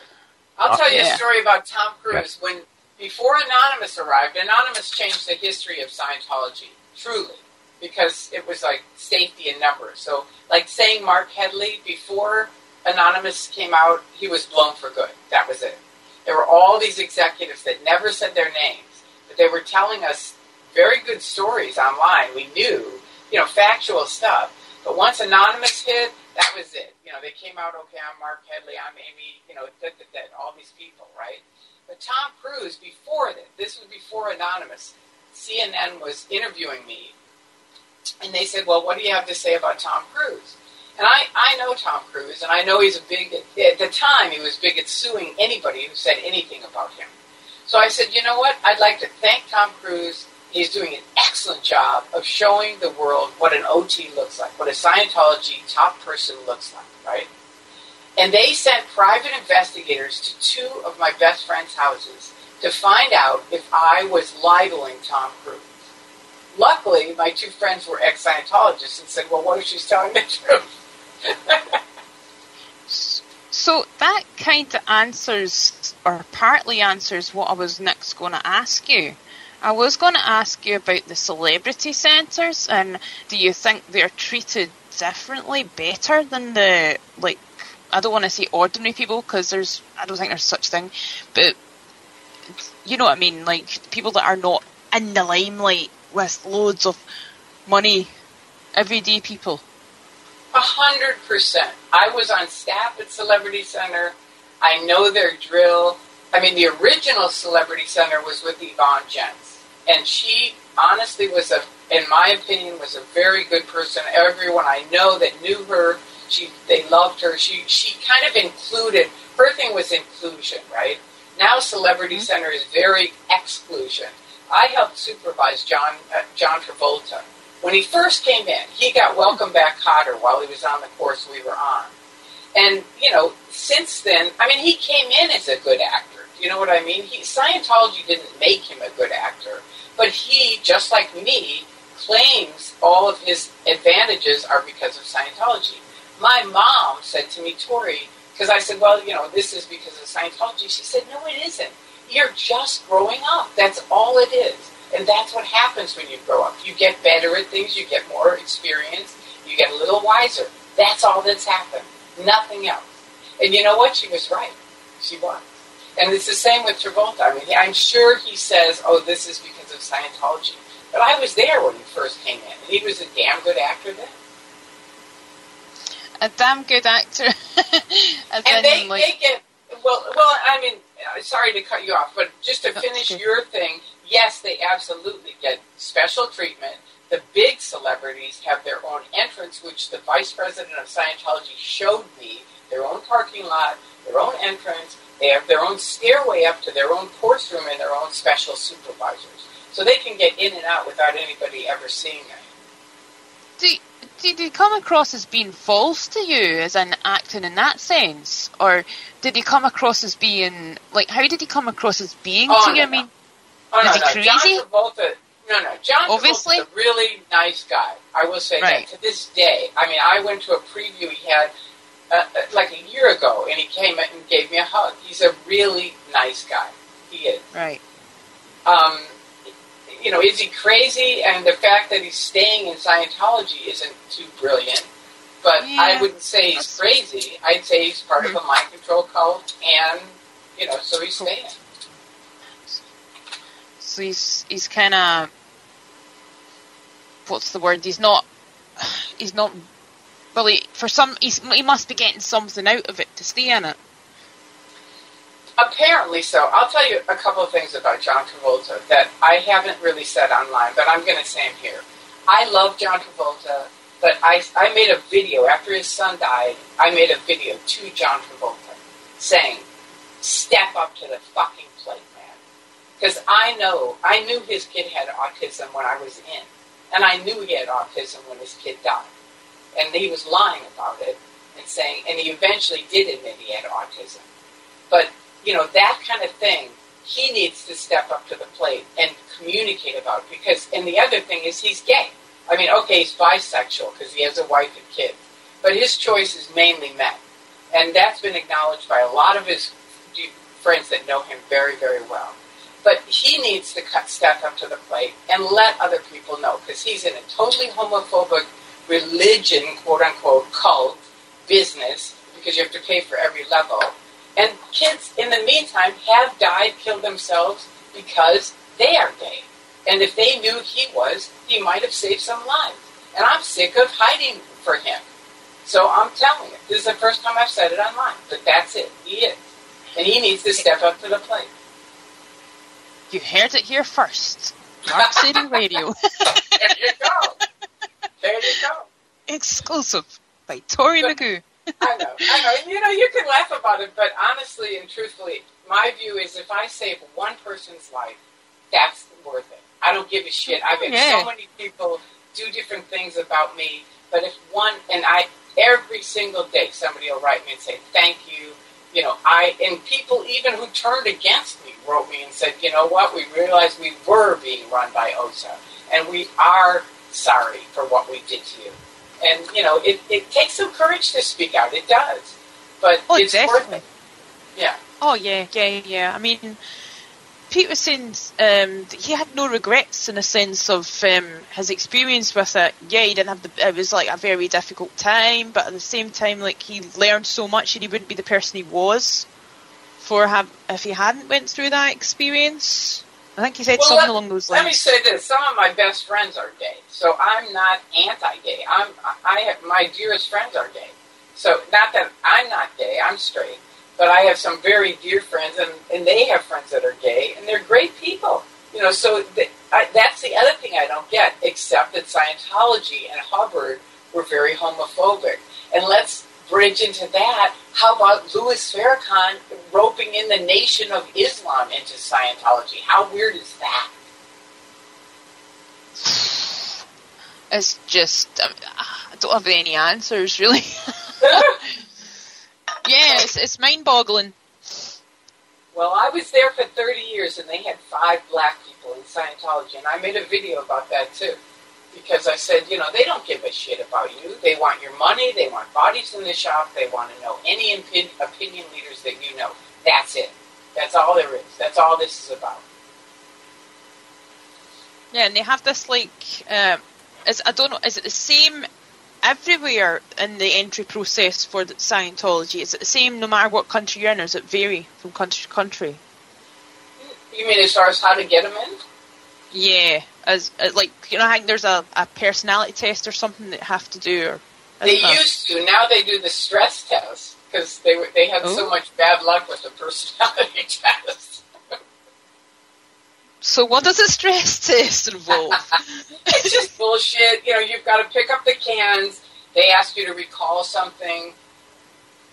I'll tell you a story about Tom Cruise. Yeah. Before Anonymous arrived, Anonymous changed the history of Scientology, truly, because it was like safety in numbers. So, like saying Mark Headley, before Anonymous came out, he was blown for good. That was it. There were all these executives that never said their names, but they were telling us very good stories online. We knew, factual stuff. But once Anonymous hit, that was it. They came out, okay, I'm Mark Headley, I'm Amy, all these people, right? But Tom Cruise, before that, this was before Anonymous, CNN was interviewing me, and they said, well, what do you have to say about Tom Cruise? And I know Tom Cruise, and I know he's at the time, he was big at suing anybody who said anything about him. So I said, you know what? I'd like to thank Tom Cruise. He's doing an excellent job of showing the world what an OT looks like, what a Scientology top person looks like, right? And they sent private investigators to 2 of my best friends' houses to find out if I was libeling Tom Cruise. Luckily, my 2 friends were ex-Scientologists and said, well, what if she's telling the truth? So that kind of answers, or partly answers, what I was next going to ask you. I was going to ask you about the celebrity centres, and do you think they're treated differently, better than the, I don't want to say ordinary people, because I don't think there's such thing, but you know what I mean, people that are not in the limelight with loads of money, everyday people. 100%. I was on staff at Celebrity Center. I know their drill. I mean, the original Celebrity Center was with Yvonne Jentz, and she honestly in my opinion, was a very good person. Everyone I know that knew her, they loved her. She kind of included, her thing was inclusion, right? Now Celebrity Center is very exclusion. I helped supervise John Travolta. When he first came in, he got Welcome Back Kotter while he was on the course we were on. And, since then, he came in as a good actor. You know what I mean? Scientology didn't make him a good actor. But he, just like me, claims all of his advantages are because of Scientology. My mom said to me, Tori, because I said, well, this is because of Scientology. She said, no, it isn't. You're just growing up. That's all it is. And that's what happens when you grow up. You get better at things. You get more experience. You get a little wiser. That's all that's happened. Nothing else. And you know what? She was right. She was. And it's the same with Travolta. I'm sure he says, oh, this is because of Scientology. But I was there when he first came in. And he was a damn good actor then. A damn good actor. And they get... Well, sorry to cut you off, but just to finish your thing, yes, they absolutely get special treatment. The big celebrities have their own entrance, which the vice president of Scientology showed me, their own parking lot, their own entrance. They have their own stairway up to their own course room and their own special supervisors. So they can get in and out without anybody ever seeing them. Did he come across as being false to you, as in acting in that sense? Or did he come across as being, how did he come across as being to you? No. Is he crazy? John Travolta Travolta's a really nice guy. I will say that to this day. I went to a preview he had a year ago, and he came and gave me a hug. He's a really nice guy. He is. Right. Is he crazy? And the fact that he's staying in Scientology isn't too brilliant. But I wouldn't say he's crazy. I'd say he's part of a mind control cult, and, so he's staying. So he's kind of, what's the word? He's not really, he must be getting something out of it to stay in it. Apparently so. I'll tell you a couple of things about John Travolta that I haven't really said online, but I'm going to say them here. I love John Travolta, but I made a video, after his son died, I made a video to John Travolta saying, step up to the fucking plate, man. Because I knew his kid had autism when I was in, and I knew he had autism when his kid died. And he was lying about it and saying, and he eventually did admit he had autism. But that kind of thing, he needs to step up to the plate and communicate about it. Because, and the other thing is, he's gay. Okay, he's bisexual because he has a wife and kids. But his choice is mainly men. And that's been acknowledged by a lot of his friends that know him very, very well. But he needs to step up to the plate and let other people know. Because he's in a totally homophobic religion, quote-unquote, cult business, because you have to pay for every level. And kids, in the meantime, have died, killed themselves because they are gay. And if they knew he might have saved some lives. And I'm sick of hiding for him. So I'm telling you, this is the first time I've said it online, but that's it. He is. And he needs to step up to the plate. You heard it here first. Darkcity Radio. There you go. There you go. Exclusive by Tori Magoo. I know. And, you can laugh about it, but honestly and truthfully, my view is if I save one person's life, that's worth it. I don't give a shit. I've had so many people do different things about me, but if one, every single day somebody will write me and say, thank you. And people even who turned against me wrote me and said, you know what, we realized we were being run by OSA, and we are sorry for what we did to you. And, it takes some courage to speak out. It does. But it's definitely worth it. Yeah. Oh, yeah. I mean, Pete was saying that he had no regrets in a sense of his experience with it. Yeah, he didn't have it was like a very difficult time, but at the same time, like, he learned so much and he wouldn't be the person he was if he hadn't went through that experience. I think he said something along those lines. Let me say this: some of my best friends are gay, so I'm not anti-gay. My dearest friends are gay, so not that I'm not gay. I'm straight. But I have some very dear friends, and they have friends that are gay, and they're great people. So that's the other thing I don't get, except that Scientology and Hubbard were very homophobic. And let's bridge into that. How about Louis Farrakhan roping in the Nation of Islam into Scientology? How weird is that? It's just, I don't have any answers, really. Yeah, it's mind-boggling. Well, I was there for 30 years, and they had 5 black people in Scientology, and I made a video about that, too. Because I said, they don't give a shit about you. They want your money. They want bodies in the shop. They want to know any opinion leaders that you know. That's it. That's all there is. That's all this is about. Yeah, and they have this, like, I don't know, is it the same everywhere in the entry process for the Scientology? Is it the same no matter what country you're in, or does it vary from country to country? You mean as far as how to get them in? Yeah, I think there's a personality test or something that you have to do. They used to. Now they do the stress test because they had so much bad luck with the personality test. So what does a stress test involve? It's just bullshit. You've got to pick up the cans. They ask you to recall something.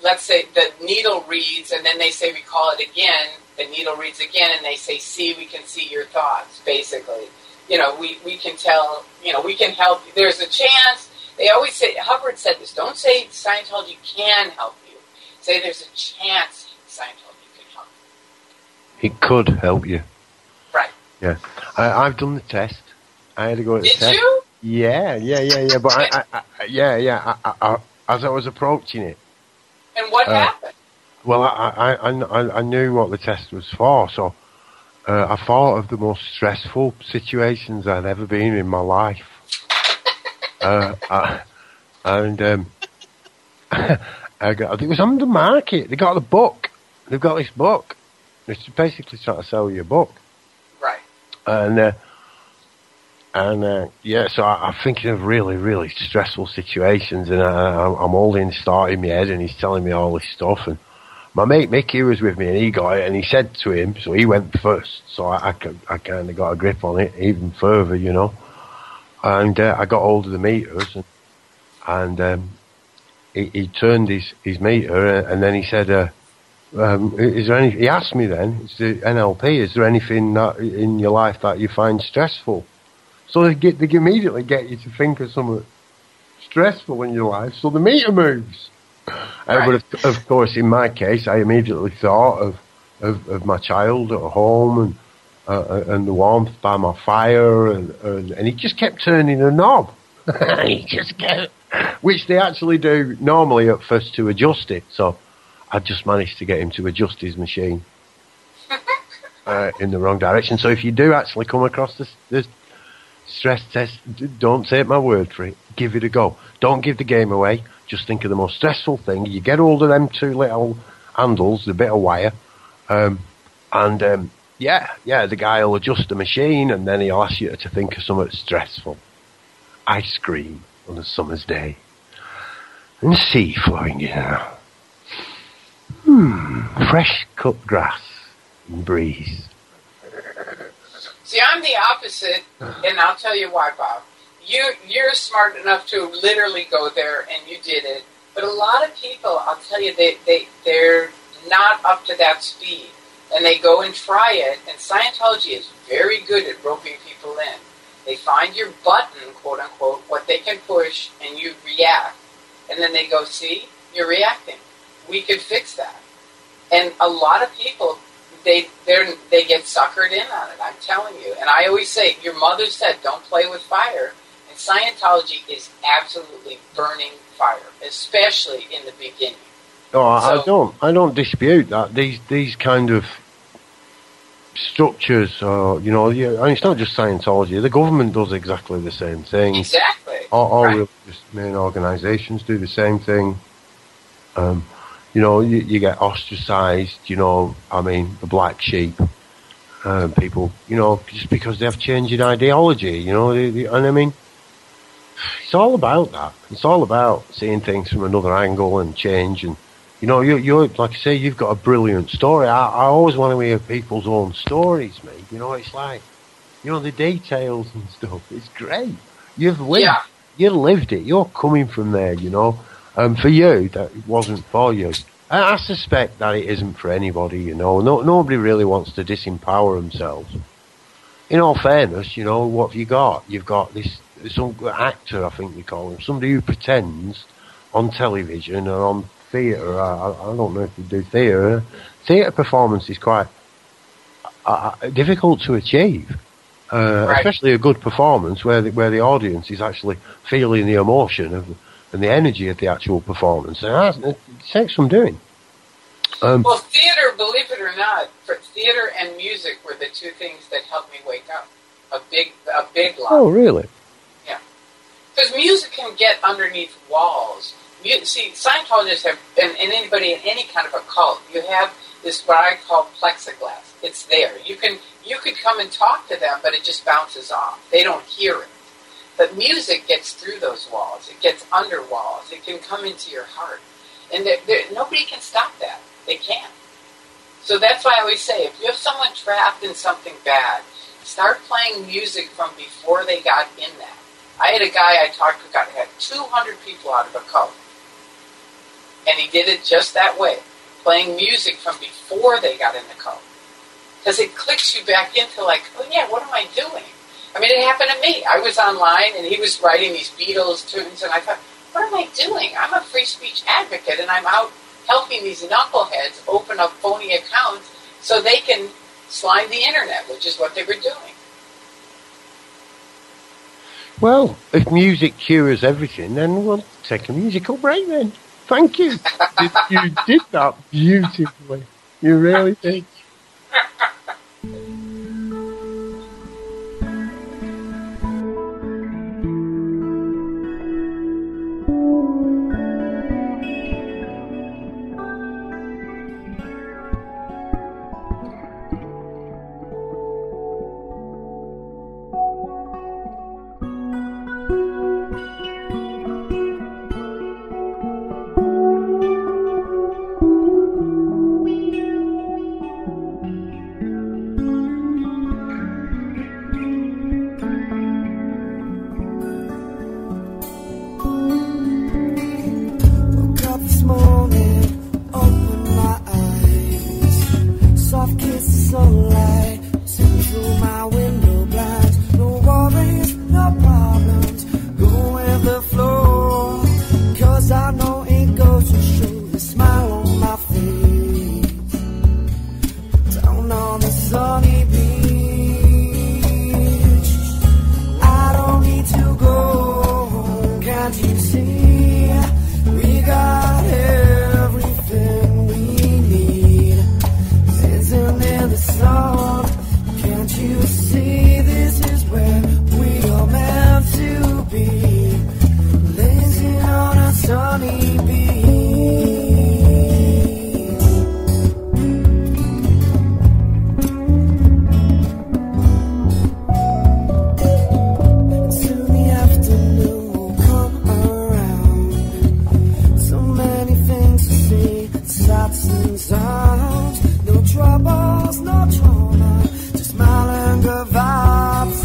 Let's say the needle reads, and then they say recall it again. The needle reads again, and they say, see, we can see your thoughts, basically. We can tell, we can help you. There's a chance. They always say, Hubbard said this, don't say Scientology can help you. Say there's a chance Scientology can help you. It could help you. Right. Yeah. I've done the test. I had to go to the test. Did you? Yeah. But I as I was approaching it. And what happened? Well, I knew what the test was for, so I thought of the most stressful situations I'd ever been in my life. It was on the market. They got the book. They've got this book. It's basically trying to sell you a book. Right. So I'm thinking of really, really stressful situations, and I'm holding this thought in my head, and he's telling me all this stuff, and my mate Mickey was with me, and he got it, and he said to him, so he went first, so I kind of got a grip on it even further, and I got hold of the meters, and he turned his meter, and then he said, is there any, he asked me then, it's the NLP, is there anything in your life that you find stressful? So they immediately get you to think of something stressful in your life, so the meter moves. Right. But of course, in my case, I immediately thought of my child at home and the warmth by my fire, and he just kept turning a knob. He just kept, which they actually do normally at first to adjust it. So I just managed to get him to adjust his machine in the wrong direction. So if you do actually come across this stress test, don't take my word for it. Give it a go. Don't give the game away. Just think of the most stressful thing. You get hold of them 2 little handles, the bit of wire, and Yeah, the guy will adjust the machine and then he'll ask you to think of something stressful. Ice cream on a summer's day. And sea flowing in. Fresh cut grass and breeze. See, I'm the opposite, and I'll tell you why, Bob. You're smart enough to literally go there, and you did it. But a lot of people, I'll tell you, they're not up to that speed. And they go and try it, and Scientology is very good at roping people in. They find your button, quote unquote, what they can push, and you react. And then they go, see, you're reacting. We could fix that. And a lot of people, they get suckered in on it, I'm telling you. And I always say, your mother said, don't play with fire. And Scientology is absolutely burning fire, especially in the beginning. No, I don't dispute that. These kind of structures, and it's not just Scientology. The government does exactly the same thing. Exactly. All religious main organisations do the same thing. You get ostracised. The black sheep. People, just because they have changing ideology. And I mean, it's all about that. It's all about seeing things from another angle and change. And you're like I say, you've got a brilliant story. I always want to hear people's own stories, mate. It's like, the details and stuff. It's great. You've lived. Yeah. You lived it. You're coming from there. For you, that wasn't for you. I suspect that it isn't for anybody. Nobody really wants to disempower themselves. In all fairness, what have you got? You've got some actor, I think they call him, somebody who pretends on television or on theatre. I don't know if they do theatre. Theatre performance is quite difficult to achieve, right. Especially a good performance where the audience is actually feeling the emotion and the energy of the actual performance. It takes some doing. Well, theatre, believe it or not, for theatre and music were the two things that helped me wake up. A big lot. Oh, really? Yeah. Because music can get underneath walls. See, Scientologists have, and anybody in any kind of a cult, you have this what I call plexiglass. It's there. You could come and talk to them, but it just bounces off. They don't hear it. But music gets through those walls. It gets under walls. It can come into your heart. And nobody can stop that. They can't. So that's why I always say, if you have someone trapped in something bad, start playing music from before they got in that. I had a guy I talked to had 200 people out of a cult. And he did it just that way, playing music from before they got in the cult. Because it clicks you back into like, oh yeah, what am I doing? I mean, it happened to me. I was online and he was writing these Beatles tunes and I thought, what am I doing? I'm a free speech advocate and I'm out helping these knuckleheads open up phony accounts so they can slime the internet, which is what they were doing. Well, if music cures everything, then we'll take a musical break then. Thank you. You did that beautifully. You really did. Sun. soothing sounds. No troubles, no trauma, just smile and good vibes.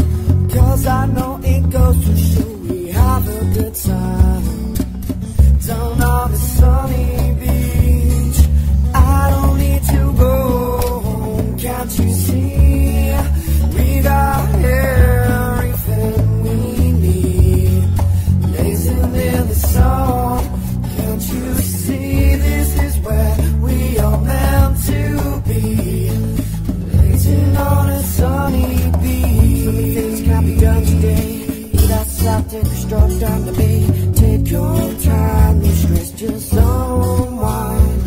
'Cause I know it goes to show we have a good time. Down on the sunny beach, I don't need to go home, can't you see? We got everything we need, blazing in the sun. Can't you see this is where we are meant to be, blazing on a sunny beach. So many things can be done today. Eat outside, take a stroll down the bay. Take your time, no stress, just unwind.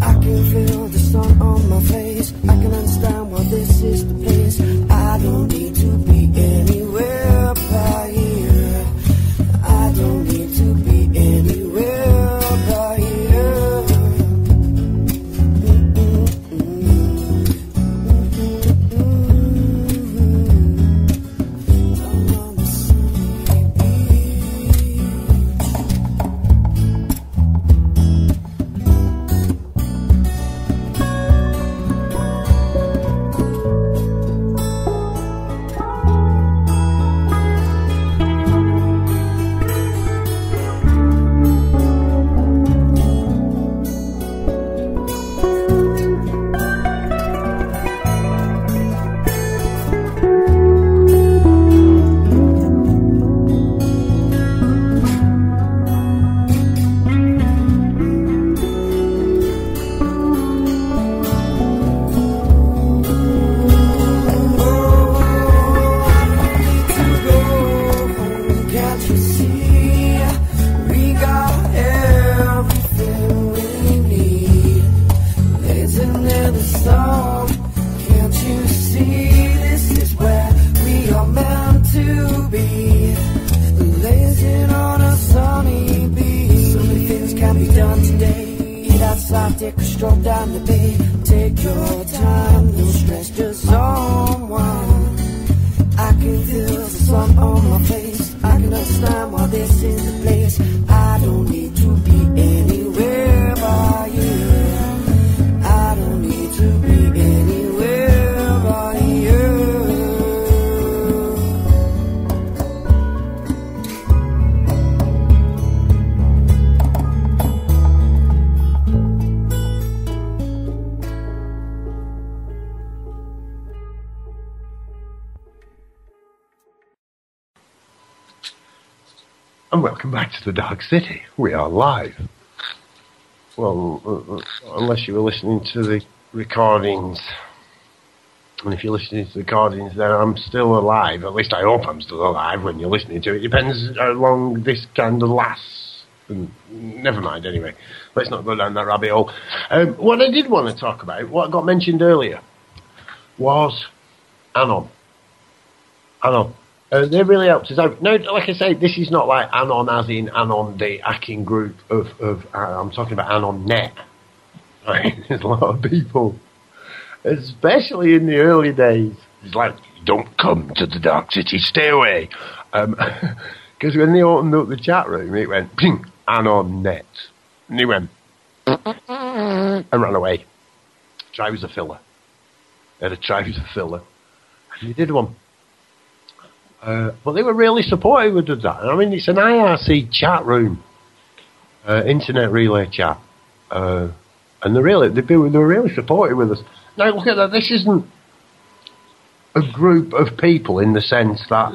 I can feel the sun on my face. I can understand why this is the place. I don't need to be anywhere by here. I don't need to be anywhere by here. Down on the sunny beach. Take a stroll down the bay. Take your time, no stress, just unwind. I can feel the sun on my face. I can understand why this is the place. I don't need to be anywhere by you. I don't need to be anywhere by you. And welcome back to the Dark City. We are live. Well, unless you were listening to the recordings. And if you're listening to the recordings, then I'm still alive. At least I hope I'm still alive when you're listening to it. It depends how long this kind of lasts. And never mind, anyway. Let's not go down that rabbit hole. What I did want to talk about, what got mentioned earlier, was Anon. Anon. They really helped us out. Now, like I say, this is not like Anon as in Anon, the hacking group of I'm talking about Anon Net. Right? There's a lot of people, especially in the early days. It's like, don't come to the Dark City, stay away. Because when they opened up the chat room, it went, ping, Anon Net. And he went, and ran away. Trouser filler. They had a trouser filler. And he did one. But they were really supportive of that. I mean, it's an IRC chat room, internet relay chat, and they were really supportive with us. Now look at that. This isn't a group of people in the sense that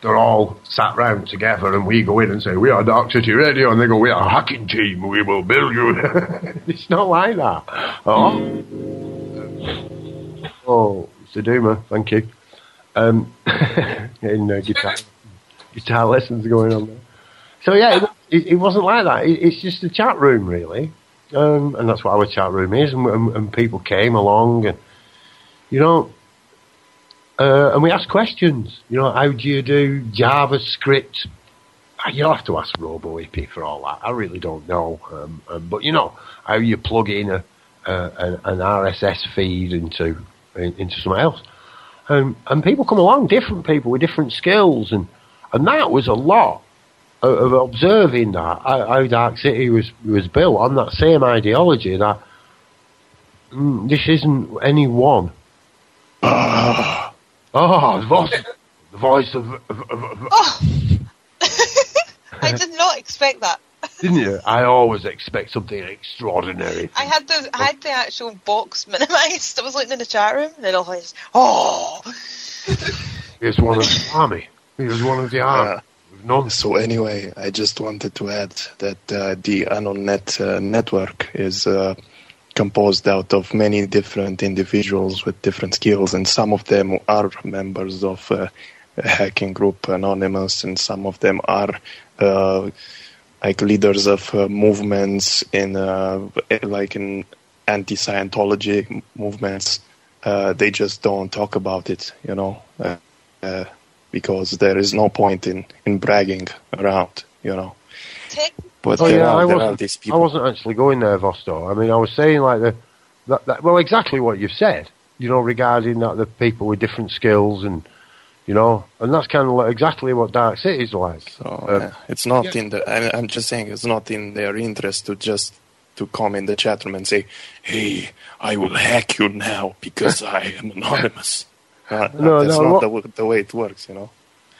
they're all sat round together and we go in and say we are Dark City Radio, and they go we are a hacking team. We will build you. It's not like that. Oh, it's a doomer. Thank you. Guitar lessons going on there. So yeah, it wasn't like that. It's just a chat room, really, and that's what our chat room is. And people came along, and and we asked questions. How do you do JavaScript? You'll have to ask RoboHippie for all that. I really don't know, but how you plug in an RSS feed into something else. And people come along, different people with different skills, and that was a lot of observing that how Dark City was built on that same ideology that This isn't any one. The voice of Oh! I did not expect that. Didn't you? I always expect something extraordinary. I had the actual box minimised. I was looking in the chat room, and then all this. Oh! He was one of the army. He was one of the army. None. So anyway, I just wanted to add that the AnonNet network is composed out of many different individuals with different skills, and some of them are members of a hacking group Anonymous, and some of them are like leaders of movements in anti-Scientology movements. They just don't talk about it, because there is no point in bragging around, But there are these people. I wasn't actually going there, Vosto. I mean, I was saying like well, exactly what you've said, regarding that the people with different skills and that's kind of like exactly what Darkcity is like. So it's not I'm just saying it's not in their interest to come in the chat room and say, "Hey, I will hack you now because I am anonymous." That's not the way it works,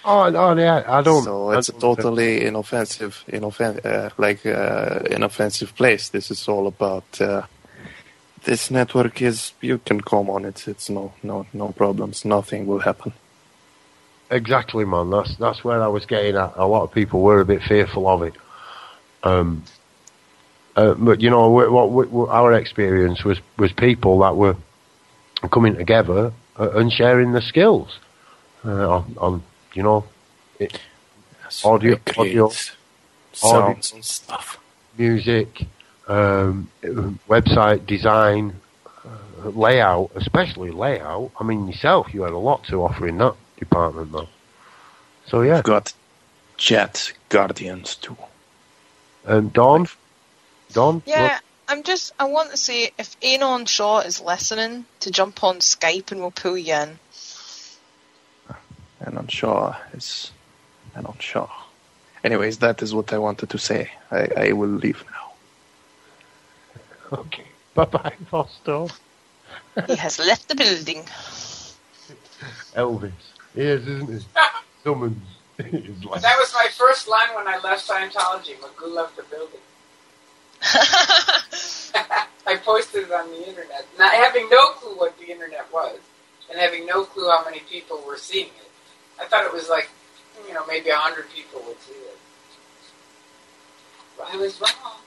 Oh yeah, I don't. So it's a totally inoffensive place. This is all about. This network is. You can come on it. It's no problems. Nothing will happen. Exactly, man. That's where I was getting at. A lot of people were a bit fearful of it. But what our experience was people that were coming together and sharing the skills on audio, sounds and stuff, music, website design, layout, especially layout. I mean, yourself, you had a lot to offer in that department, though. So yeah, you've got chat guardians too. Dawn. Yeah, what? I want to say if Anon Shaw is listening, to jump on Skype and we'll pull you in. Anon Shaw. Anyways, that is what I wanted to say. I will leave now. Okay. Bye-bye, Foster. He has left the building. Elvis. Yes, isn't it? Summons. That was my first line when I left Scientology. Magoo left the building. I posted it on the internet, not having no clue what the internet was, and having no clue how many people were seeing it. I thought it was like, maybe 100 people would see it. But I was wrong.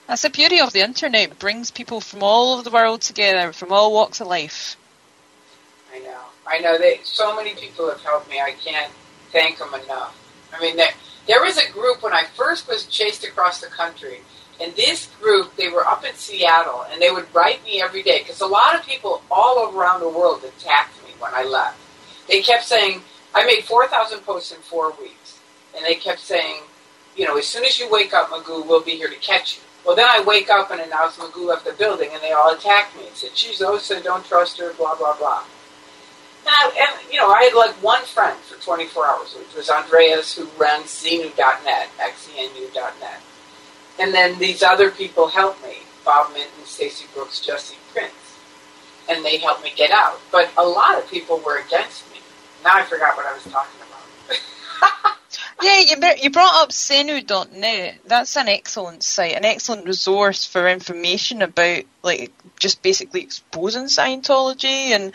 That's the beauty of the internet. It brings people from all over the world together, from all walks of life. I know. So many people have helped me. I can't thank them enough. I mean, there was a group when I first was chased across the country, and this group, they were up in Seattle, and they would write me every day, because a lot of people all over around the world attacked me when I left. They kept saying, I made 4,000 posts in 4 weeks, and they kept saying, as soon as you wake up, Magoo, we'll be here to catch you. Well, then I wake up and announce Magoo left the building, and they all attacked me and said, she's Osa, don't trust her, blah, blah, blah. And I had like one friend for 24 hours, which was Andreas, who runs xenu.net, xenu.net. And then these other people helped me, Bob Minton, Stacey Brooks, Jesse Prince. And they helped me get out. But a lot of people were against me. Now I forgot what I was talking about. Yeah, you brought up xenu.net. That's an excellent site, an excellent resource for information about, just basically exposing Scientology. And,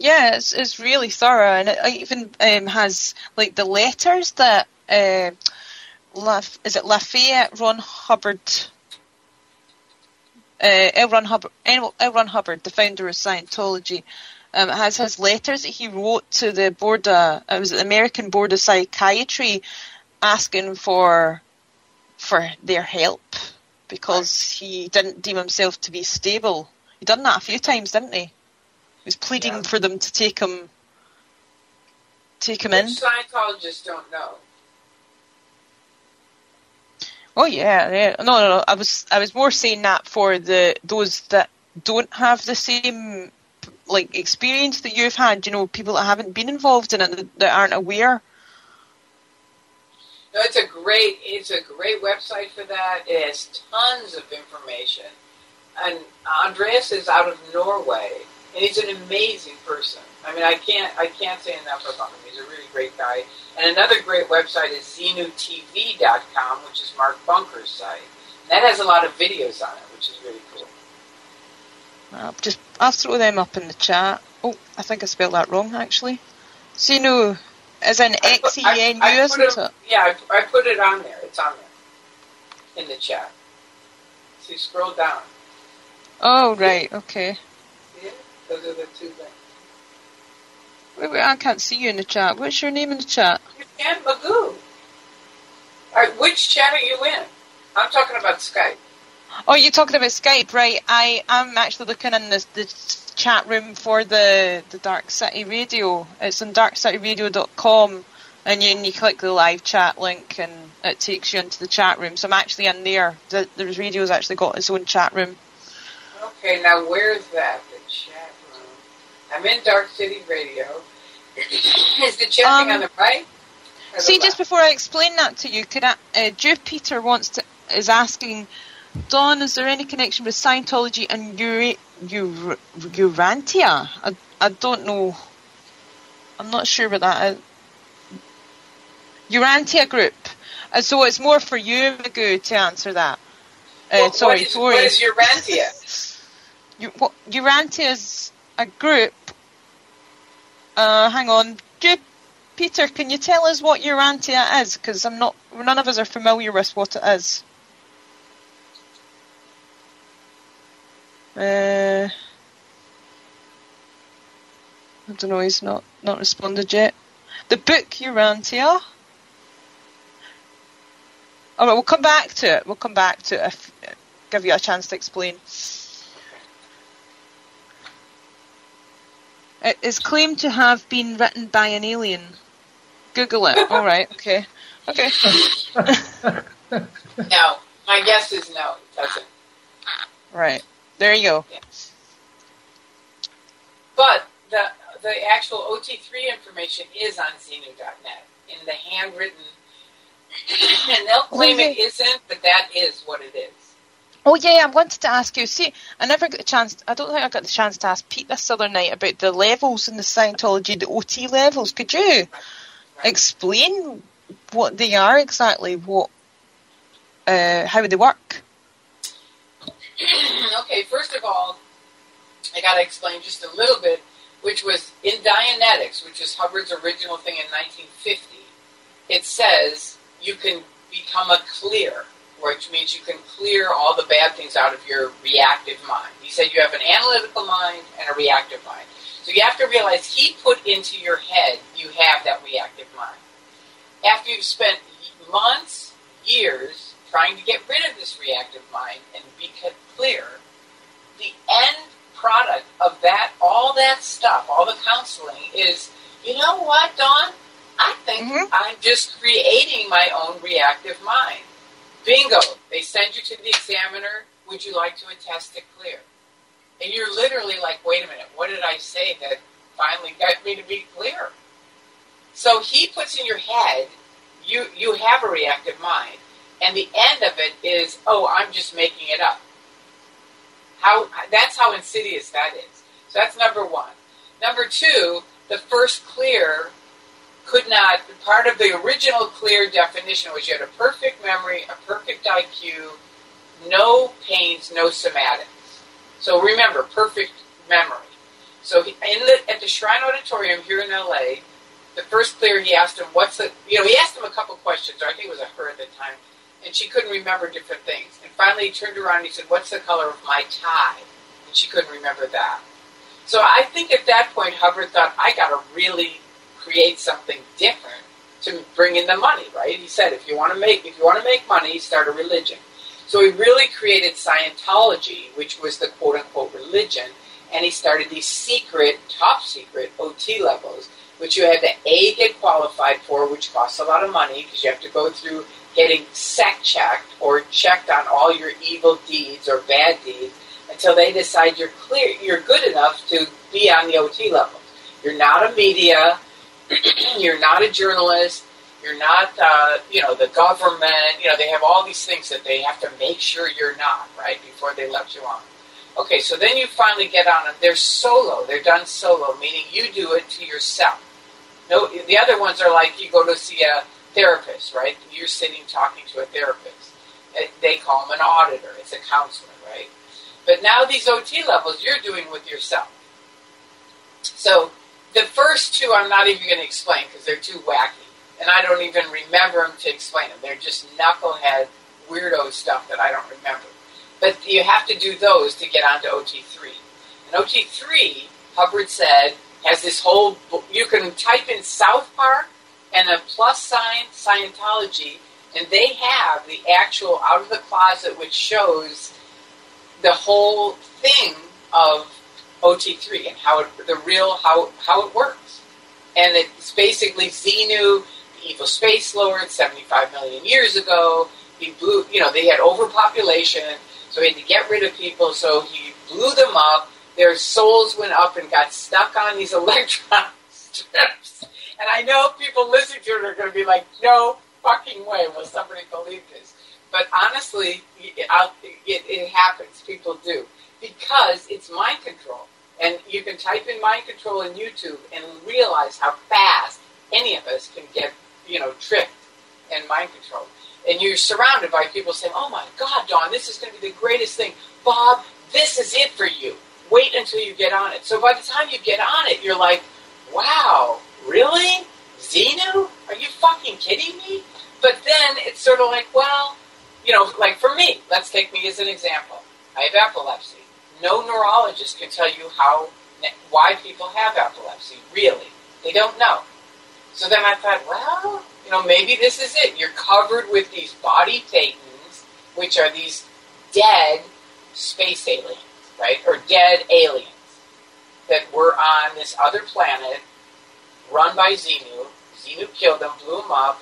it's really thorough. And it even has, the letters that, Lafayette Ron Hubbard, L. Ron Hubbard, the founder of Scientology, has his letters that he wrote to the board, it was the American Board of Psychiatry, asking for their help because he didn't deem himself to be stable. He done that a few times, didn't he? He was pleading for them to take him in. Scientologists don't know. Oh yeah. No. I was more saying that for those that don't have the same experience that you've had. People that haven't been involved in it, that aren't aware. No, it's a great website for that. It has tons of information. and Andreas is out of Norway, and he's an amazing person. I mean, I can't say enough about him. He's a really great guy. And another great website is zenutv.com, which is Mark Bunker's site. And that has a lot of videos on it, which is really cool. I'll throw them up in the chat. Oh, I think I spelled that wrong, actually. Zenu, as in Xenu, isn't it? Yeah, I put it on there. It's on there in the chat. So you scroll down. Oh, right, okay. Yeah, those are the two things. Wait, I can't see you in the chat. What's your name in the chat? You can, Magoo. All right, which chat are you in? I'm talking about Skype. Oh, you're talking about Skype, right? I'm actually looking in the chat room for the Darkcity Radio. It's on darkcityradio.com, and you click the live chat link, and it takes you into the chat room. So I'm actually in there. The radio's actually got its own chat room. Okay, now where's that? The chat room. I'm in Dark City Radio. Is the chat thing on the right? See, just before I explain that to you, Jupiter is asking, Dawn, is there any connection with Scientology and Urantia? I don't know. I'm not sure what that is. Urantia group. So it's more for you, Magoo, to answer that. Sorry, Tori. What is Urantia? Urantia is a group. Hang on. Peter, can you tell us what Urantia is? Because none of us are familiar with what it is. I don't know, he's not responded yet. The book Urantia. Alright, we'll come back to it. Give you a chance to explain. It is claimed to have been written by an alien. Google it. Alright, okay. Okay. No. My guess is no. It doesn't. Right. There you go. Yes. But the actual OT3 information is on Xenu.net in the handwritten, and they'll claim it isn't, but that is what it is. Oh yeah, I wanted to ask you. See, I never got a chance. I don't think I got the chance to ask Pete this other night about the levels in the Scientology, the OT levels. Could you explain what they are exactly? How they work? Okay, first of all, I got to explain just a little bit, which was in Dianetics, which is Hubbard's original thing in 1950. It says you can become a clear, which means you can clear all the bad things out of your reactive mind. He said you have an analytical mind and a reactive mind. So you have to realize he put into your head you have that reactive mind. After you've spent months, years, trying to get rid of this reactive mind and be clear, the end product of that, all that stuff, all the counseling is, you know what, Dawn? I think I'm just creating my own reactive mind. Bingo. They send you to the examiner. Would you like to attest to clear? And you're literally like, wait a minute, what did I say that finally got me to be clear? So he puts in your head, you have a reactive mind. And the end of it is, oh, I'm just making it up. That's how insidious that is. So that's number one. Number two, the first clear could not, part of the original clear definition was you had a perfect memory, a perfect IQ, no pains, no somatics. So remember, perfect memory. So at the Shrine Auditorium here in LA, the first clear, he asked him, he asked him a couple questions, or I think it was a her at the time, and she couldn't remember different things. And finally he turned around and he said, what's the color of my tie? And she couldn't remember that. So I think at that point Hubbard thought, I got to really create something different to bring in the money, right? He said, if you want to make money, start a religion. So he really created Scientology, which was the quote-unquote religion, and he started these secret, top secret OT levels, which you had to A, get qualified for, which costs a lot of money because you have to go through getting sec checked or checked on all your evil deeds or bad deeds until they decide you're clear, you're good enough to be on the OT levels. You're not a media, you're not a journalist, you're not, the government. They have all these things that they have to make sure you're not, right, before they let you on. Okay, so then you finally get on them. They're solo. They're done solo, meaning you do it to yourself. No, the other ones are like you go to see a therapist, right? You're sitting talking to a therapist. They call them an auditor. It's a counselor, right? But now these OT levels you're doing with yourself. So the first two I'm not even going to explain because they're too wacky. And I don't even remember them to explain them. They're just knucklehead, weirdo stuff that I don't remember. But you have to do those to get onto OT3. And OT3, Hubbard said, has this whole... You can type in South Park and a plus sign Scientology, and they have the actual Out of the Closet, which shows the whole thing of OT3 and how it works. And it's basically Xenu, the evil space lord, 75 million years ago. He blew, they had overpopulation, so he had to get rid of people, so he blew them up. Their souls went up and got stuck on these electron strips. And I know people listening to it are going to be like, no fucking way will somebody believe this. But honestly, it happens. People do. Because it's mind control. And you can type in mind control in YouTube and realize how fast any of us can get, tricked and mind control. And you're surrounded by people saying, oh my God, Dawn, this is going to be the greatest thing. Bob, this is it for you. Wait until you get on it. So by the time you get on it, you're like, wow, really? Xenu? Are you fucking kidding me? But then it's sort of like, well, like for me, let's take me as an example. I have epilepsy. No neurologist can tell you why people have epilepsy, really. They don't know. So then I thought, well, maybe this is it. You're covered with these body thetans, which are these dead space aliens, right? Or dead aliens that were on this other planet run by Xenu. Xenu killed them, blew them up.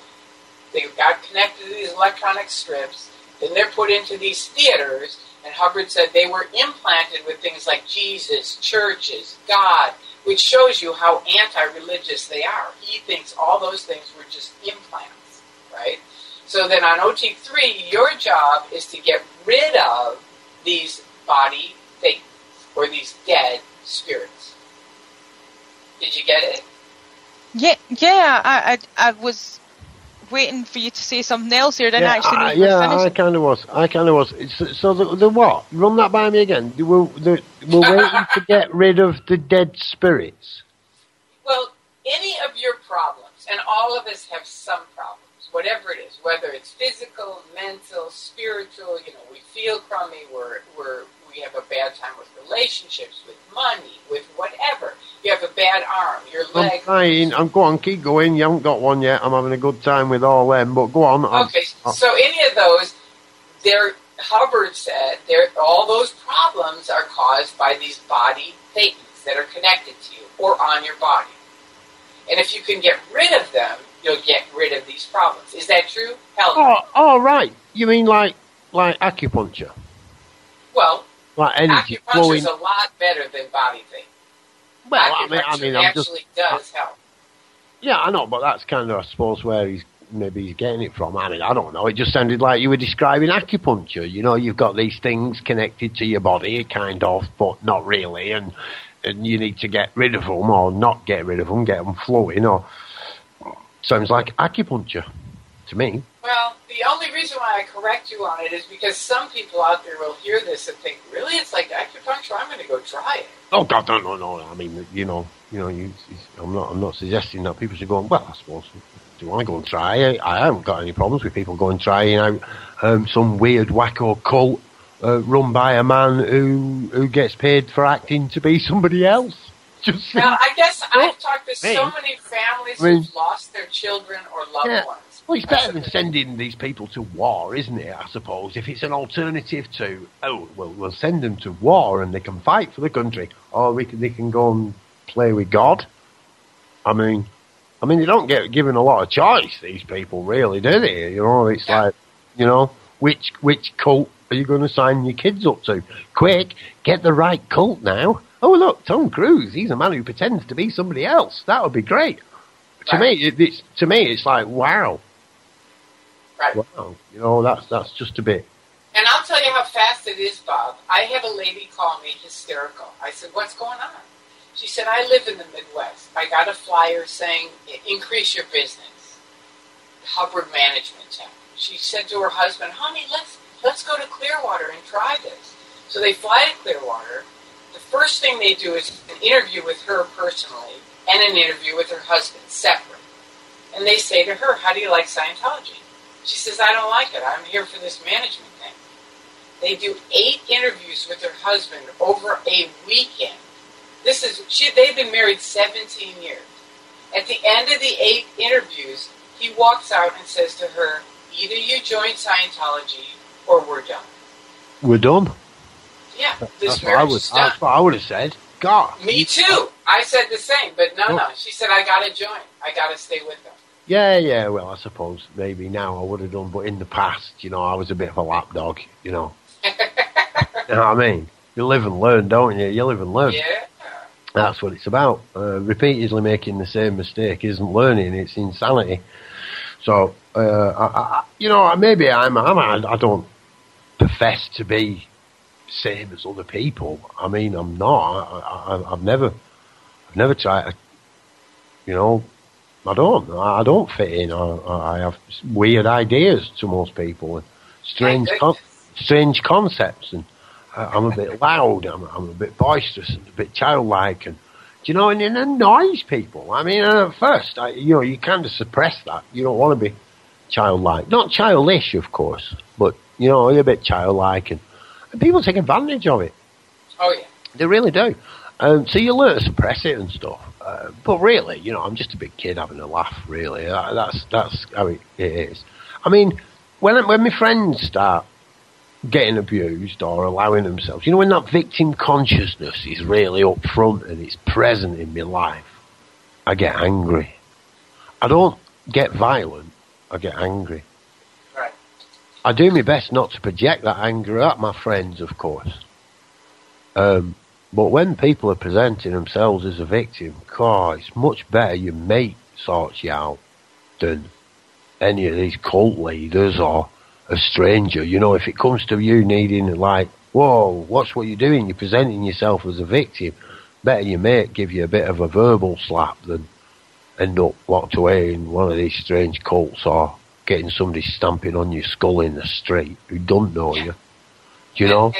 They got connected to these electronic strips. Then they're put into these theaters, and Hubbard said they were implanted with things like Jesus, churches, God, which shows you how anti-religious they are. He thinks all those things were just implants, right? So then on OT3, your job is to get rid of these body thetans, or these dead spirits. Did you get it? Yeah. I was waiting for you to say something else here. I didn't actually know you were finished. I kind of was. So the what? Run that by me again. We're waiting to get rid of the dead spirits. Well, any of your problems, and all of us have some problems, whatever it is, whether it's physical, mental, spiritual, we feel crummy, we have a bad time with relationships, with money, with whatever. You have a bad arm, your leg. Go on, keep going. You haven't got one yet. I'm having a good time with all them, but go on. Okay, so any of those, Hubbard said, all those problems are caused by these body thetans that are connected to you or on your body. And if you can get rid of them, you'll get rid of these problems. Is that true? Oh, right. You mean like acupuncture? Well, like energy acupuncture flowing. is a lot better than body thing. Well, acupuncture actually does help. Yeah, I know, but that's kind of, I suppose, where he's getting it from. I don't know. It just sounded like you were describing acupuncture. You've got these things connected to your body, kind of, but not really, and you need to get rid of them, or not get rid of them, get them flowing, or sounds like acupuncture to me. Well, the only reason why I correct you on it is because some people out there will hear this and think, really, it's like acupuncture? I'm going to go try it. Oh God, no. I mean, I'm not suggesting that people should go. Well, I suppose if you want to go and try, I haven't got any problems with people going trying out some weird wacko cult run by a man who gets paid for acting to be somebody else. Well, I guess I've talked to so many families who've lost their children or loved ones. Well, it's better than sending these people to war, isn't it, I suppose? If it's an alternative to, we'll send them to war and they can fight for the country, or they can go and play with God. I mean, they don't get given a lot of choice, these people, really, do they? It's like, which cult are you going to sign your kids up to? Quick, get the right cult now. Oh, look, Tom Cruise, he's a man who pretends to be somebody else. That would be great. Right. To me, it's like, wow. Right. Wow. That's just a bit. And I'll tell you how fast it is, Bob. I had a lady call me hysterical. I said, what's going on? She said, I live in the Midwest. I got a flyer saying, increase your business. Hubbard Management Town. She said to her husband, honey, let's go to Clearwater and try this. So they fly to Clearwater. The first thing they do is an interview with her personally and an interview with her husband, separate. And they say to her, how do you like Scientology? She says, I don't like it. I'm here for this management thing. They do 8 interviews with her husband over a weekend. They've been married 17 years. At the end of the 8 interviews, he walks out and says to her, either you join Scientology or we're done. We're done? Yeah, That's what I would have said. God. Me too. I said the same, but no. She said, I got to join. I got to stay with them. Yeah, well, I suppose maybe now I would have done, but in the past, I was a bit of a lapdog, You know what I mean? You live and learn, don't you? You live and learn. Yeah. That's what it's about. Repeatedly making the same mistake isn't learning, it's insanity. So, maybe I don't profess to be same as other people. I mean, I'm not. I've never tried to, I don't fit in. I have weird ideas to most people, and strange concepts, and I'm a bit loud. I'm a bit boisterous and a bit childlike, and and it annoys people. I mean, at first, you kind of suppress that. You don't want to be childlike, not childish, of course, but you're a bit childlike, and people take advantage of it. Oh yeah, they really do. So you learn to suppress it and stuff. But really, I'm just a big kid having a laugh, really. That's how it is. I mean, when my friends start getting abused or allowing themselves, when that victim consciousness is really up front and it's present in my life, I get angry. I don't get violent, I get angry. Right. I do my best not to project that anger at my friends, of course. But when people are presenting themselves as a victim, God, it's much better your mate sorts you out than any of these cult leaders or a stranger. If it comes to you needing, whoa, what's what you're doing? You're presenting yourself as a victim. Better your mate give you a bit of a verbal slap than end up locked away in one of these strange cults or getting somebody stamping on your skull in the street who don't know you. Do you know?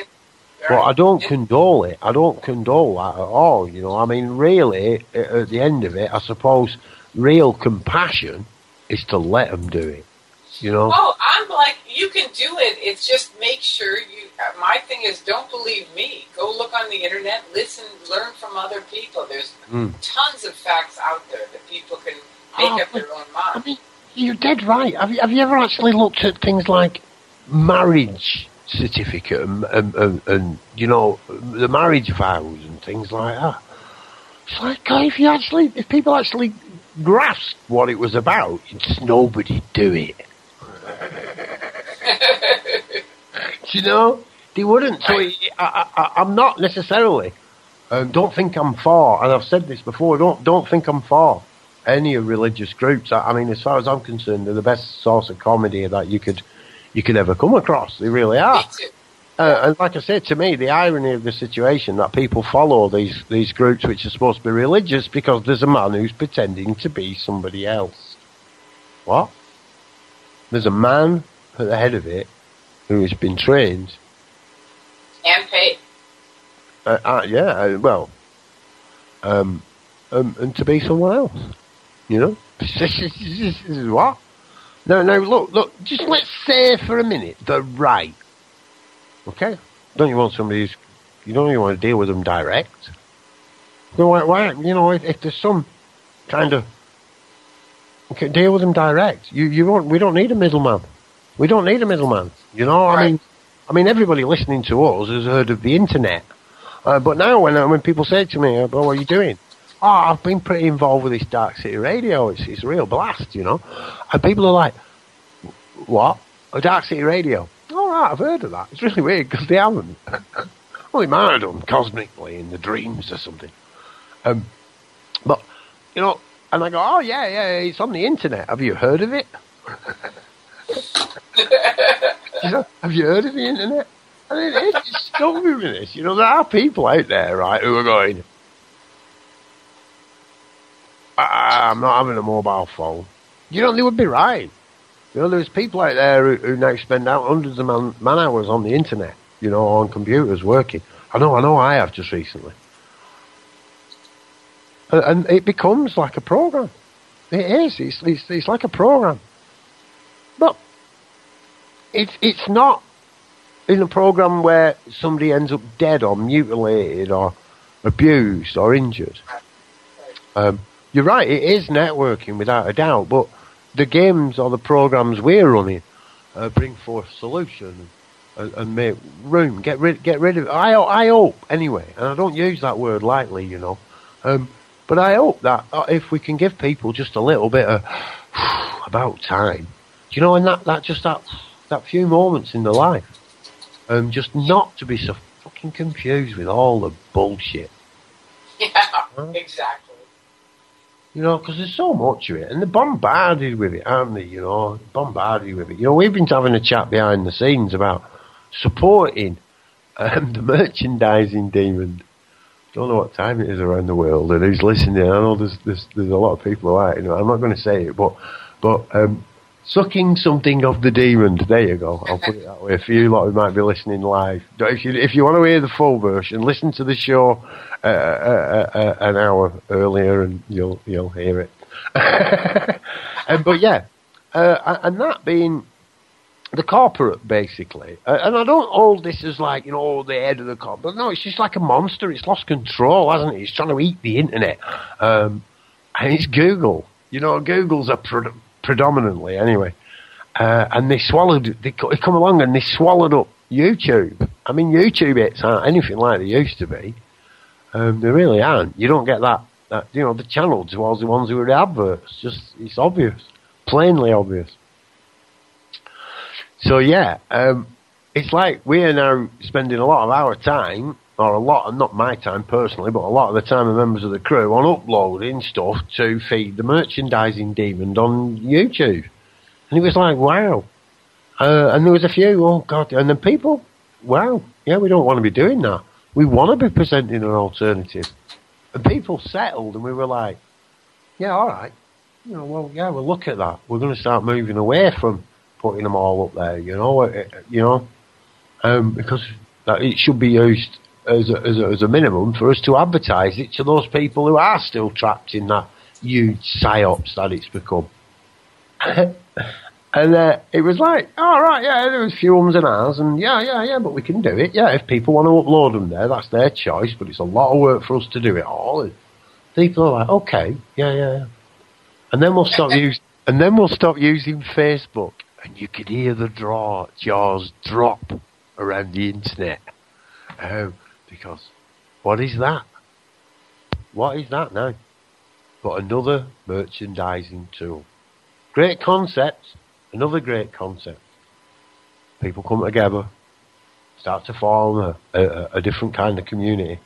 But I don't condole it. I don't condole that at all, I mean, really, at the end of it, I suppose real compassion is to let them do it, Oh, I'm like, you can do it. It's just make sure my thing is don't believe me. Go look on the internet, listen, learn from other people. There's tons of facts out there that people can make up their own mind. I mean, you're dead right. Have you ever actually looked at things like marriage certificate and the marriage vows and things like that? It's like, God, if people actually grasped what it was about, it's nobody do it. They wouldn't. So I'm not necessarily. Don't think I'm for, and I've said this before. Don't think I'm for any religious groups. I mean, as far as I'm concerned, they're the best source of comedy that you could ever come across. They really are. And like I said, to me, the irony of the situation that people follow these groups which are supposed to be religious because there's a man who's pretending to be somebody else. What? There's a man at the head of it who has been trained and paid. And to be someone else. This is what? No, look, just let's say for a minute, the right. Okay? Don't you want somebody you don't even want to deal with them direct? Why, if there's some kind of, okay, deal with them direct. We don't need a middleman. We don't need a middleman. Right. I mean, everybody listening to us has heard of the internet. But now when people say to me, what are you doing? Oh, I've been pretty involved with this Darkcity radio. It's a real blast, And people are like, what? A Darkcity radio? All right, I've heard of that. It's really weird because they haven't. Well, they might have done cosmically in the dreams or something. But, and I go, oh, yeah, it's on the internet. Have you heard of it? Have you heard of the internet? And it's stuck with me this. You know, there are people out there, right, who are going, I'm not having a mobile phone. You know, they would be right. You know, there's people out there who now spend out hundreds of man hours on the internet, you know, on computers working. I know I have just recently. And it becomes like a program. It is. It's like a program. But it's not in a program where somebody ends up dead or mutilated or abused or injured. You're right, it is networking without a doubt, but the games or the programs we're running bring forth solutions and make room, get rid of it. I hope, anyway, and I don't use that word lightly, you know, but I hope that if we can give people just a little bit of about time, you know, and that few moments in their life, just not to be so fucking confused with all the bullshit. Yeah, exactly. You know, because there's so much of it, and they're bombarded with it, aren't they? You know, bombarded with it. You know, we've been having a chat behind the scenes about supporting the merchandising demon. Don't know what time it is around the world, and who's listening. I know there's a lot of people who are. You know, I'm not going to say it, but sucking something of the demon. There you go. I'll put it that way. For you lot who might be listening live, if you want to hear the full version, listen to the show an hour earlier, and you'll hear it. But yeah, and that being the corporate, basically. And I don't hold this as like, you know, the head of the corporate. No, it's just like a monster. It's lost control, hasn't it? It's trying to eat the internet. And it's Google. You know, Google's a predominantly anyway, and they come along and they swallowed up YouTube. I mean, YouTube hits aren't anything like they used to be. They really aren't. You don't get that you know, the channel towards the ones who are the adverts. Just, it's obvious, plainly obvious. So yeah, it's like we are now spending a lot of our time, or a lot, not my time personally, but a lot of the time of members of the crew, on uploading stuff to feed the merchandising demon on YouTube. And it was like, wow. And there was a few, oh God, and then people, wow, yeah, we don't want to be doing that. We want to be presenting an alternative. And people settled, and we were like, yeah, all right. You know, well, yeah, we'll look at that. We're going to start moving away from putting them all up there, you know, because it should be used as a minimum for us to advertise it to those people who are still trapped in that huge psyops that it's become. And it was like, all right, yeah, there was a few ums and ahs, and yeah, but we can do it. Yeah, if people want to upload them there, that's their choice, but it's a lot of work for us to do it all. And people are like, okay, yeah. And then we'll stop using Facebook, and you could hear the jaws drop around the internet. Because what is that? What is that now? But another merchandising tool. Great concept. Another great concept. People come together, start to form a different kind of community.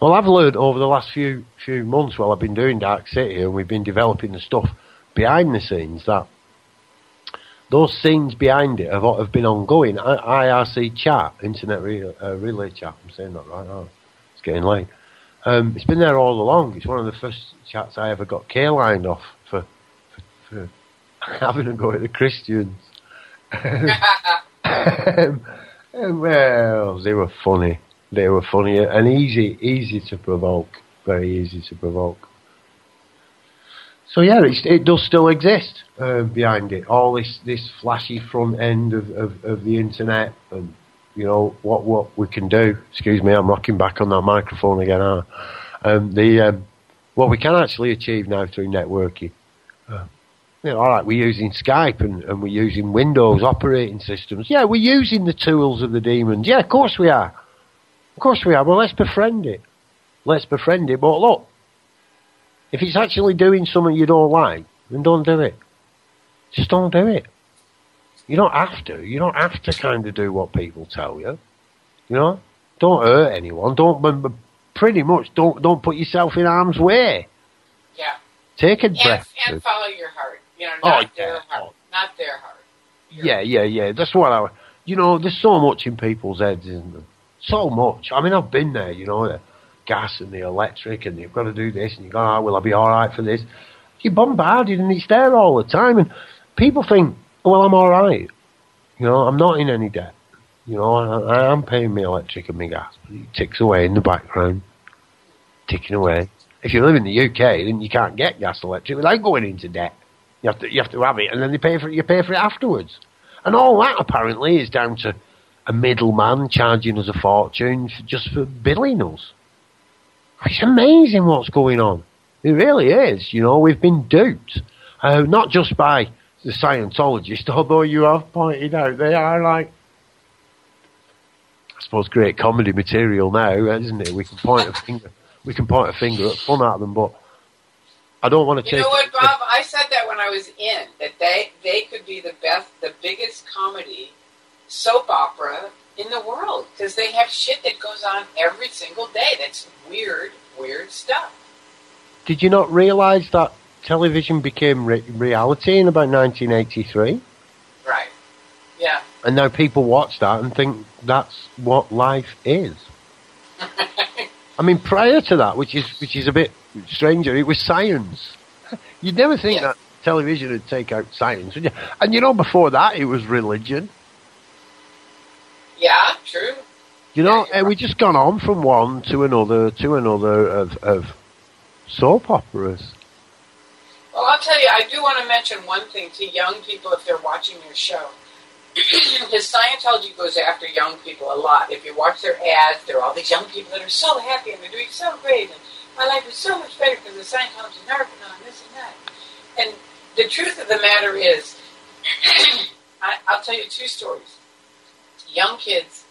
Well, I've learned over the last few months while I've been doing Darkcity, and we've been developing the stuff behind the scenes, that those scenes behind it have been ongoing. IRC chat, internet relay chat. I'm saying that right now. It's getting late. It's been there all along. It's one of the first chats I ever got K-lined off for having a go at the Christians. Well, they were funny. They were funny and easy to provoke. Very easy to provoke. So yeah, it does still exist behind it. All this flashy front end of the internet, and you know what we can do. Excuse me, I'm rocking back on that microphone again. What we can actually achieve now through networking. You know, all right, we're using Skype and we're using Windows operating systems. Yeah, we're using the tools of the demons. Yeah, of course we are. Of course we are. Well, let's befriend it. But look, if it's actually doing something you don't like, then don't do it. Just don't do it. You don't have to. You don't have to kind of do what people tell you. You know? Don't hurt anyone. Pretty much don't put yourself in harm's way. Yeah. Take a breath. And follow your heart. You know, not their heart. Yeah. That's what there's so much in people's heads, isn't there? So much. I mean, I've been there, the gas and the electric, and you've got to do this, and you go, will I be all right for this? You're bombarded, and it's there all the time, and people think, well, I'm all right. I'm not in any debt. I am paying my electric and my gas, but it ticks away in the background, ticking away. If you live in the UK, then you can't get gas, electric without going into debt. You have to have it, and then you pay for it afterwards. And all that apparently is down to a middleman charging us a fortune just for billing us. It's amazing what's going on. It really is. We've been duped, not just by the Scientologists, although you have pointed out they are like, I suppose, great comedy material now, isn't it? We can point a finger at fun at them, but I don't want to take. You know what, Bob? I said that when I was in, that they could be the biggest comedy soap opera in the world, because they have shit that goes on every single day. That's weird stuff. Did you not realise that television became reality in about 1983? Right. Yeah. And now people watch that and think that's what life is. I mean, prior to that, which is a bit stranger, it was science. You'd never think that television would take out science, would you? And before that, it was religion. Yeah, true. And we just gone on from one to another of soap operas. Well, I'll tell you, I do want to mention one thing to young people if they're watching your show. Because Scientology goes after young people a lot. If you watch their ads, there are all these young people that are so happy and they're doing so great, and my life is so much better because of Scientology and Narconon, this and that. And the truth of the matter is, I'll tell you two stories. Young kids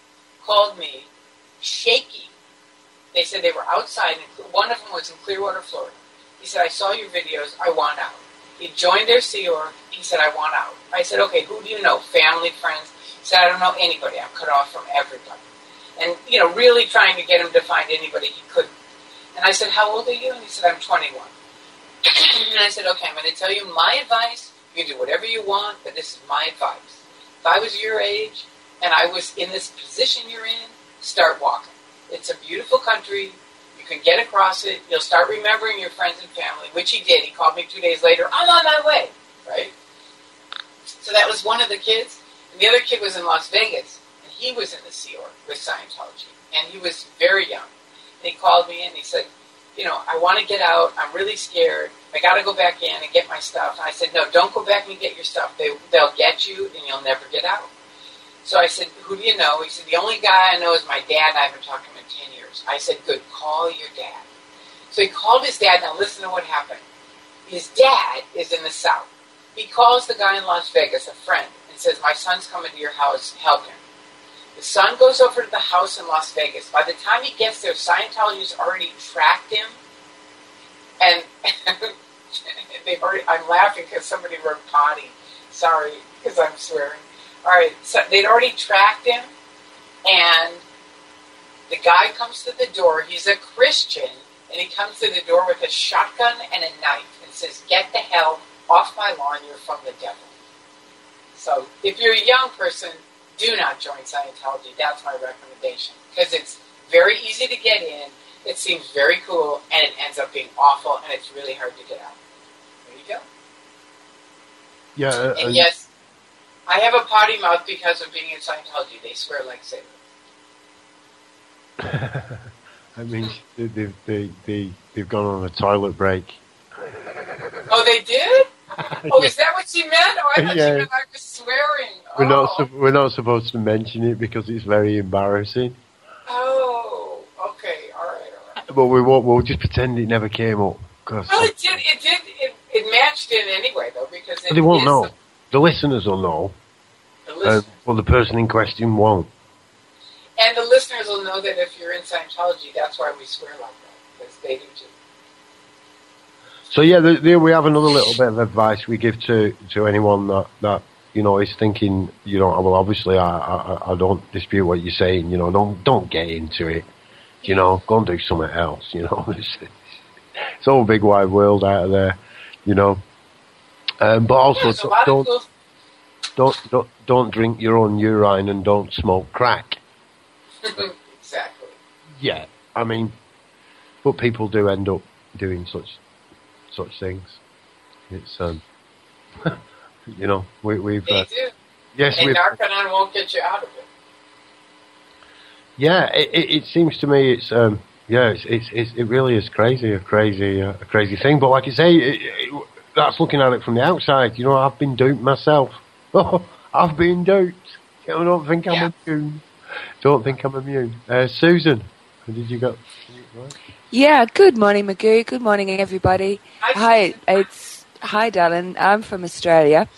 called me shaking. They said they were outside, and one of them was in Clearwater, Florida. He said, I saw your videos, I want out. He joined their Sea Org. He said, I want out. I said, okay, who do you know? Family, friends? He said, I don't know anybody. I'm cut off from everybody. And, really trying to get him to find anybody he couldn't. And I said, how old are you? And he said, I'm 21. And I said, okay, I'm going to tell you my advice. You can do whatever you want, but this is my advice. If I was your age and I was in this position you're in, start walking. It's a beautiful country. You can get across it. You'll start remembering your friends and family, which he did. He called me 2 days later. I'm on my way, right? So that was one of the kids. And the other kid was in Las Vegas, and he was in the Sea Org with Scientology. And he was very young. And he called me, and he said, I want to get out. I'm really scared. I got to go back in and get my stuff. And I said, no, don't go back and get your stuff. They'll get you, and you'll never get out. So I said, who do you know? He said, the only guy I know is my dad. I haven't talked to him in 10 years. I said, good, call your dad. So he called his dad. Now listen to what happened. His dad is in the South. He calls the guy in Las Vegas, a friend, and says, my son's coming to your house, help him. The son goes over to the house in Las Vegas. By the time he gets there, Scientology's already tracked him. And I'm laughing because somebody wrote potty. Sorry, because I'm swearing. All right, so they'd already tracked him, and the guy comes to the door. He's a Christian, and he comes to the door with a shotgun and a knife and says, get the hell off my lawn, you're from the devil. So if you're a young person, do not join Scientology. That's my recommendation, because it's very easy to get in, it seems very cool, and it ends up being awful, and it's really hard to get out. There you go. Yeah. And yes, I have a potty mouth because of being in Scientology. They swear like sailors. I mean, they've gone on a toilet break. Oh, they did? Oh, is that what she meant? Oh, I thought she meant I was swearing. We're not supposed to mention it because it's very embarrassing. Oh, okay, all right. But we won't. We'll just pretend it never came up. Well, it did. It matched in anyway, though, because they won't know. The listeners will know. Well, the person in question won't. And the listeners will know that if you're in Scientology, that's why we swear like that, because they do too. So yeah, there we have another little bit of advice we give to anyone that is thinking, well, obviously I don't dispute what you're saying, don't get into it, go and do something else, it's all a big wide world out of there, but also don't drink your own urine and don't smoke crack. Exactly. Yeah, I mean, but people do end up doing such things. It's you know, we've They do. yes, And we've Narconon won't get you out of it. yeah. It seems to me it's it really is a crazy thing. But like you say, that's looking at it from the outside. You know, I've been duped myself. I've been duped. I don't think I'm immune. Don't think I'm immune. Susan, did you go? Right? Yeah, good morning, Magoo. Good morning, everybody. Hi, darling. I'm from Australia.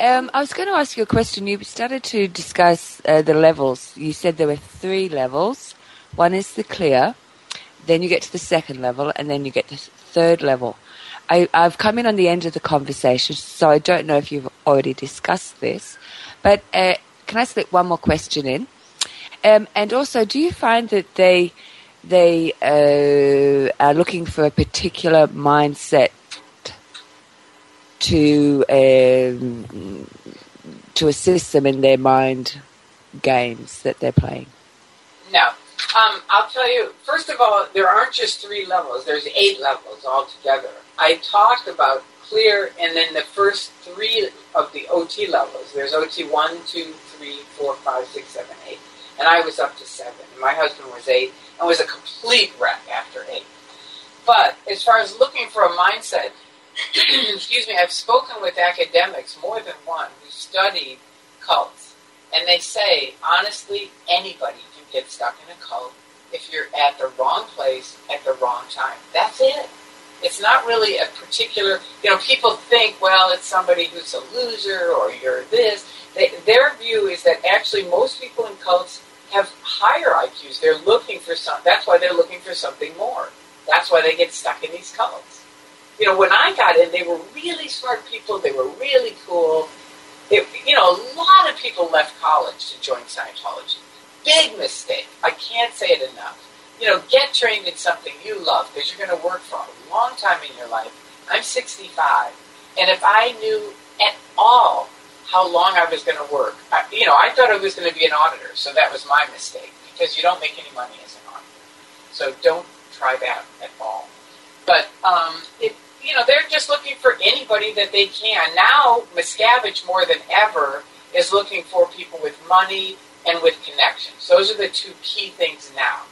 I was going to ask you a question. You started to discuss the levels. You said there were 3 levels. One is the clear, then you get to the second level, and then you get to the third level. I've come in on the end of the conversation, so I don't know if you've already discussed this. But can I slip one more question in? And also, do you find that they are looking for a particular mindset to assist them in their mind games that they're playing? No. I'll tell you, first of all, there aren't just 3 levels. There's 8 levels altogether. I talked about clear and then the first 3 of the OT levels. There's OT 1, 2, 3, 4, 5, 6, 7, 8. And I was up to 7. And my husband was 8 and was a complete wreck after 8. But as far as looking for a mindset, excuse me, I've spoken with academics, more than one, who studied cults. And they say, honestly, anybody can get stuck in a cult if you're at the wrong place at the wrong time. That's it. It's not really a particular, people think, well, it's somebody who's a loser or you're this. Their view is that actually most people in cults have higher IQs. They're looking for that's why they're looking for something more. That's why they get stuck in these cults. When I got in, they were really smart people. They were really cool. A lot of people left college to join Scientology. Big mistake. I can't say it enough. Get trained in something you love because you're going to work for a long time in your life. I'm 65. And if I knew at all how long I was going to work, I thought I was going to be an auditor. So that was my mistake because you don't make any money as an auditor. So don't try that at all. But, they're just looking for anybody that they can. Now, Miscavige more than ever is looking for people with money and with connections. Those are the 2 key things now.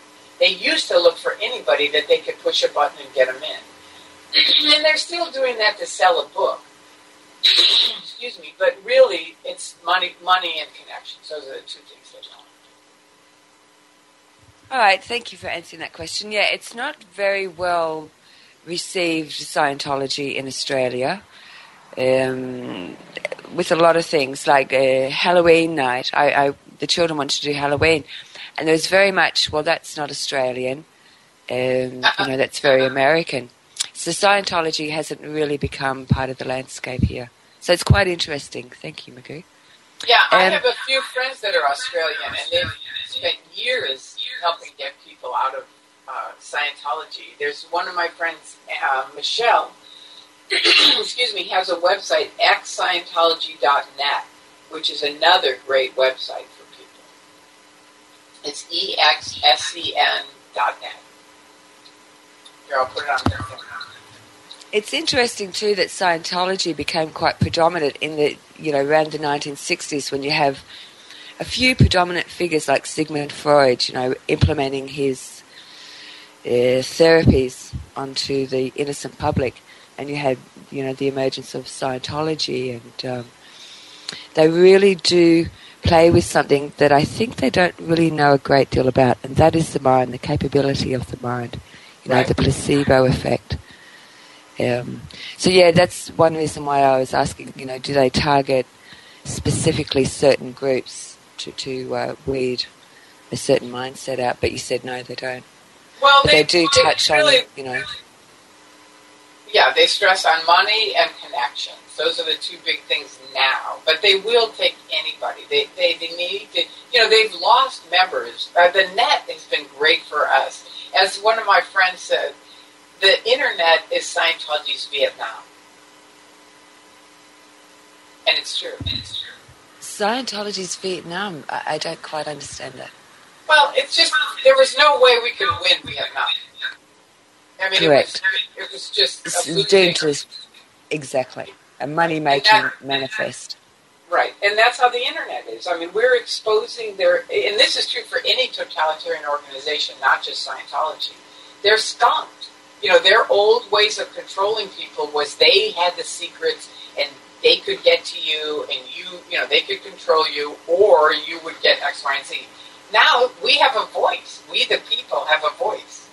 They used to look for anybody that they could push a button and get them in. And they're still doing that to sell a book. Excuse me. But really, it's money and connections. Those are the 2 things they want. All right, thank you for answering that question. Yeah, it's not very well received, Scientology in Australia, with a lot of things like Halloween night. The children wanted to do Halloween, and there was very much, well, that's not Australian, that's very American. So Scientology hasn't really become part of the landscape here. So it's quite interesting. Thank you, Magoo. Yeah, I have a few friends that are Australian, and they've spent years helping get people out of Scientology. There's one of my friends, Michelle, excuse me, has a website, xscientology.net, which is another great website for people. It's exscn.net. Here, I'll put it on there. It's interesting too that Scientology became quite predominant in the, around the 1960s when you have a few predominant figures like Sigmund Freud, implementing his therapies onto the innocent public, and you had the emergence of Scientology, and they really do play with something that I think they don't really know a great deal about, and that is the mind, the capability of the mind, Right. the placebo effect. So yeah, that's one reason why I was asking, do they target specifically certain groups to weed a certain mindset out? But you said no, they don't. Well, But they do touch really, on, Yeah, they stress on money and connections. Those are the 2 big things now. But they will take anybody. They need to, they've lost members. The net has been great for us. As one of my friends said, the internet is Scientology's Vietnam. And it's true. Scientology's Vietnam. I don't quite understand that. Well, it's just there was no way we could win Vietnam. I mean, Correct. It was just It's a doomed to exactly a money-making manifest. Right, and that's how the internet is. I mean, we're exposing and this is true for any totalitarian organization, not just Scientology. They're skunked. Their old ways of controlling people was they had the secrets and they could get to you and they could control you, or you would get X, Y, and Z. Now we have a voice. We, the people, have a voice.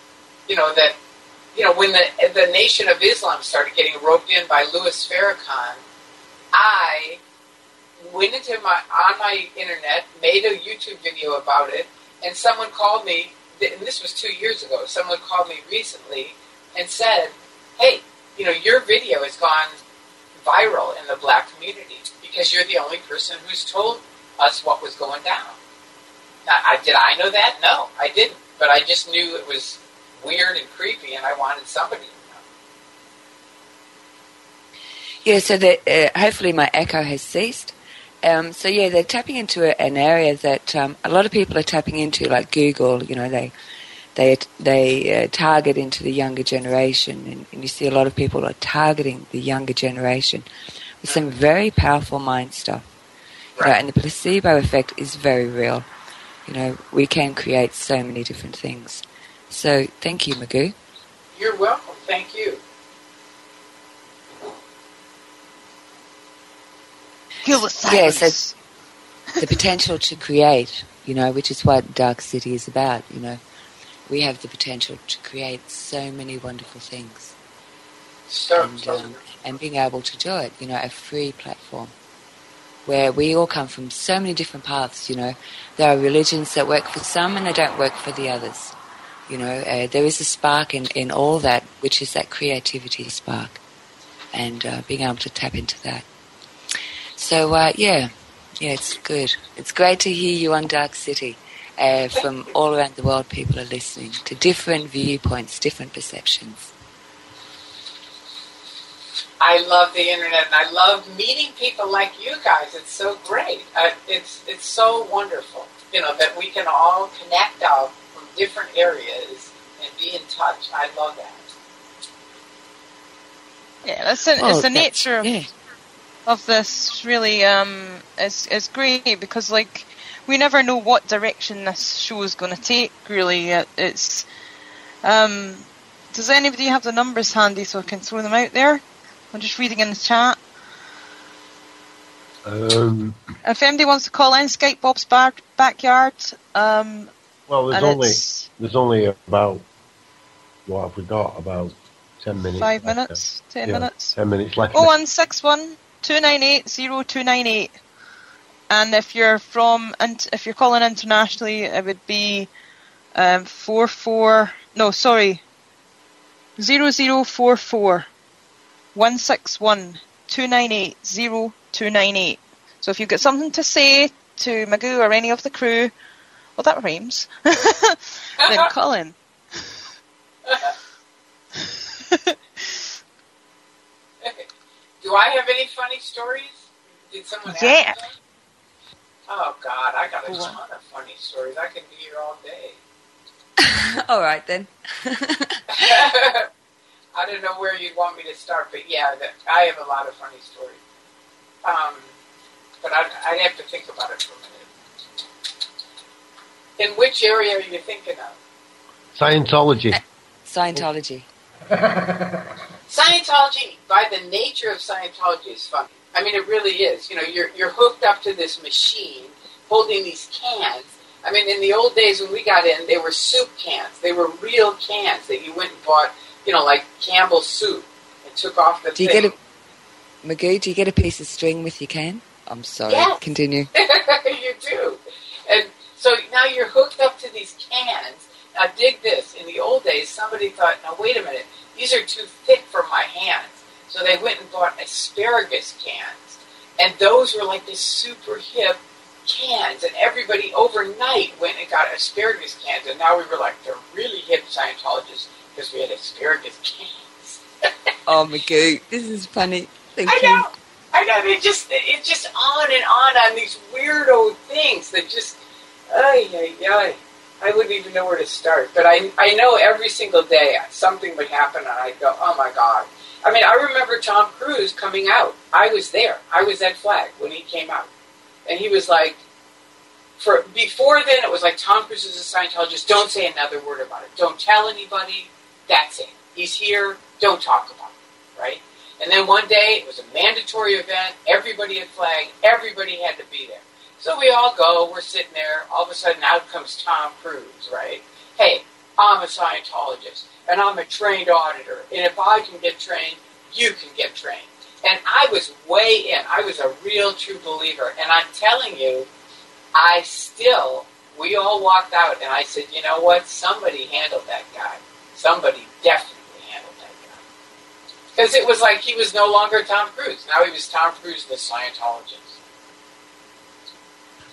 When the Nation of Islam started getting roped in by Louis Farrakhan, I went on my internet, made a YouTube video about it, and someone called me, and this was 2 years ago, someone called me recently and said, hey, your video has gone viral in the black community because you're the only person who's told us what was going down. Now, did I know that? No, I didn't. But I just knew it was weird and creepy, and I wanted somebody to know. Yeah, so that hopefully my echo has ceased. So yeah, they're tapping into an area that a lot of people are tapping into, like Google. They target into the younger generation, and you see a lot of people are targeting the younger generation with some very powerful mind stuff. Right. And the placebo effect is very real. We can create so many different things. So thank you, Magoo. You're welcome. Thank you. Feel the silence. Yeah, so the potential to create, which is what Darkcity is about, We have the potential to create so many wonderful things. And being able to do it, a free platform where we all come from so many different paths, There are religions that work for some and they don't work for the others. There is a spark in all that, which is that creativity spark, and being able to tap into that. So, yeah, it's good. It's great to hear you on Darkcity. From all around the world, people are listening to different viewpoints, different perceptions. I love the internet, and I love meeting people like you guys. It's so great. It's so wonderful, that we can all connect out from different areas and be in touch. I love that. Yeah, it's the nature of this. Really, it's great because we never know what direction this show is going to take. Really, it's. Does anybody have the numbers handy so I can throw them out there? I'm just reading in the chat. If anybody wants to call in, Skype Bob's Backyard. Well, there's only about, what have we got? About 10 minutes. 5 minutes, 10 minutes. 10 minutes left. 0161 298 0298. And if you're calling internationally, it would be 0044 161 298 0298. So if you've got something to say to Magoo or any of the crew, well, that rhymes, then call in. Do I have any funny stories? Did someone ask Yeah. them? Oh, God, I got a ton of funny stories. I could be here all day. All right, then. I don't know where you'd want me to start, but yeah, I have a lot of funny stories. But I'd have to think about it for a minute. In which area are you thinking of? Scientology. Scientology. Scientology, by the nature of Scientology, is funny. I mean, it really is. You're hooked up to this machine, holding these cans. I mean, in the old days when we got in, they were soup cans. They were real cans that you went and bought, like Campbell's soup, and took off the thing. Magoo, do you get a piece of string with your can? I'm sorry. Yes. Continue. You do. And so now you're hooked up to these cans. Now dig this. In the old days, somebody thought, now wait a minute, these are too thick for my hands. So they went and bought asparagus cans. And those were like this super hip cans. And everybody overnight went and got asparagus cans. And now we were like, they're really hip Scientologists because we had asparagus cans. Oh, Magoo, this is funny. Thank you. I I know, it's just on and on these weirdo things that just, I wouldn't even know where to start. But I know every single day something would happen and I'd go, oh my God. I mean, I remember Tom Cruise coming out. I was there. I was at Flag when he came out. And he was like, before then it was like, Tom Cruise is a Scientologist, don't say another word about it. Don't tell anybody. That's it. He's here. Don't talk about it. Right? And then one day, it was a mandatory event, everybody at Flag, everybody had to be there. So we all go, we're sitting there, all of a sudden out comes Tom Cruise, right? Hey, I'm a Scientologist, and I'm a trained auditor, and if I can get trained, you can get trained. And I was way in, I was a real true believer, and I'm telling you, we all walked out, and I said, you know what, somebody handled that guy. Somebody definitely. Because it was like he was no longer Tom Cruise. Now he was Tom Cruise, the Scientologist.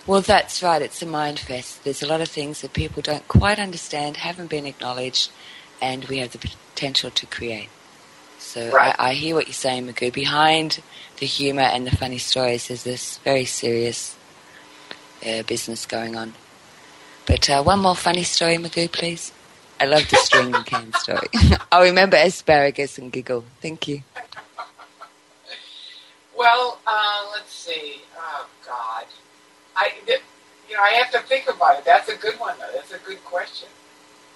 Well, that's right. It's a mind fest. There's a lot of things that people don't quite understand, haven't been acknowledged, and we have the potential to create. So right. I hear what you're saying, Magoo. Behind the humour and the funny stories, there's this very serious business going on. But one more funny story, Magoo, please. I love the string can story. I'll remember asparagus and giggle. Thank you. Well, let's see. Oh, God. I have to think about it. That's a good one, though. That's a good question.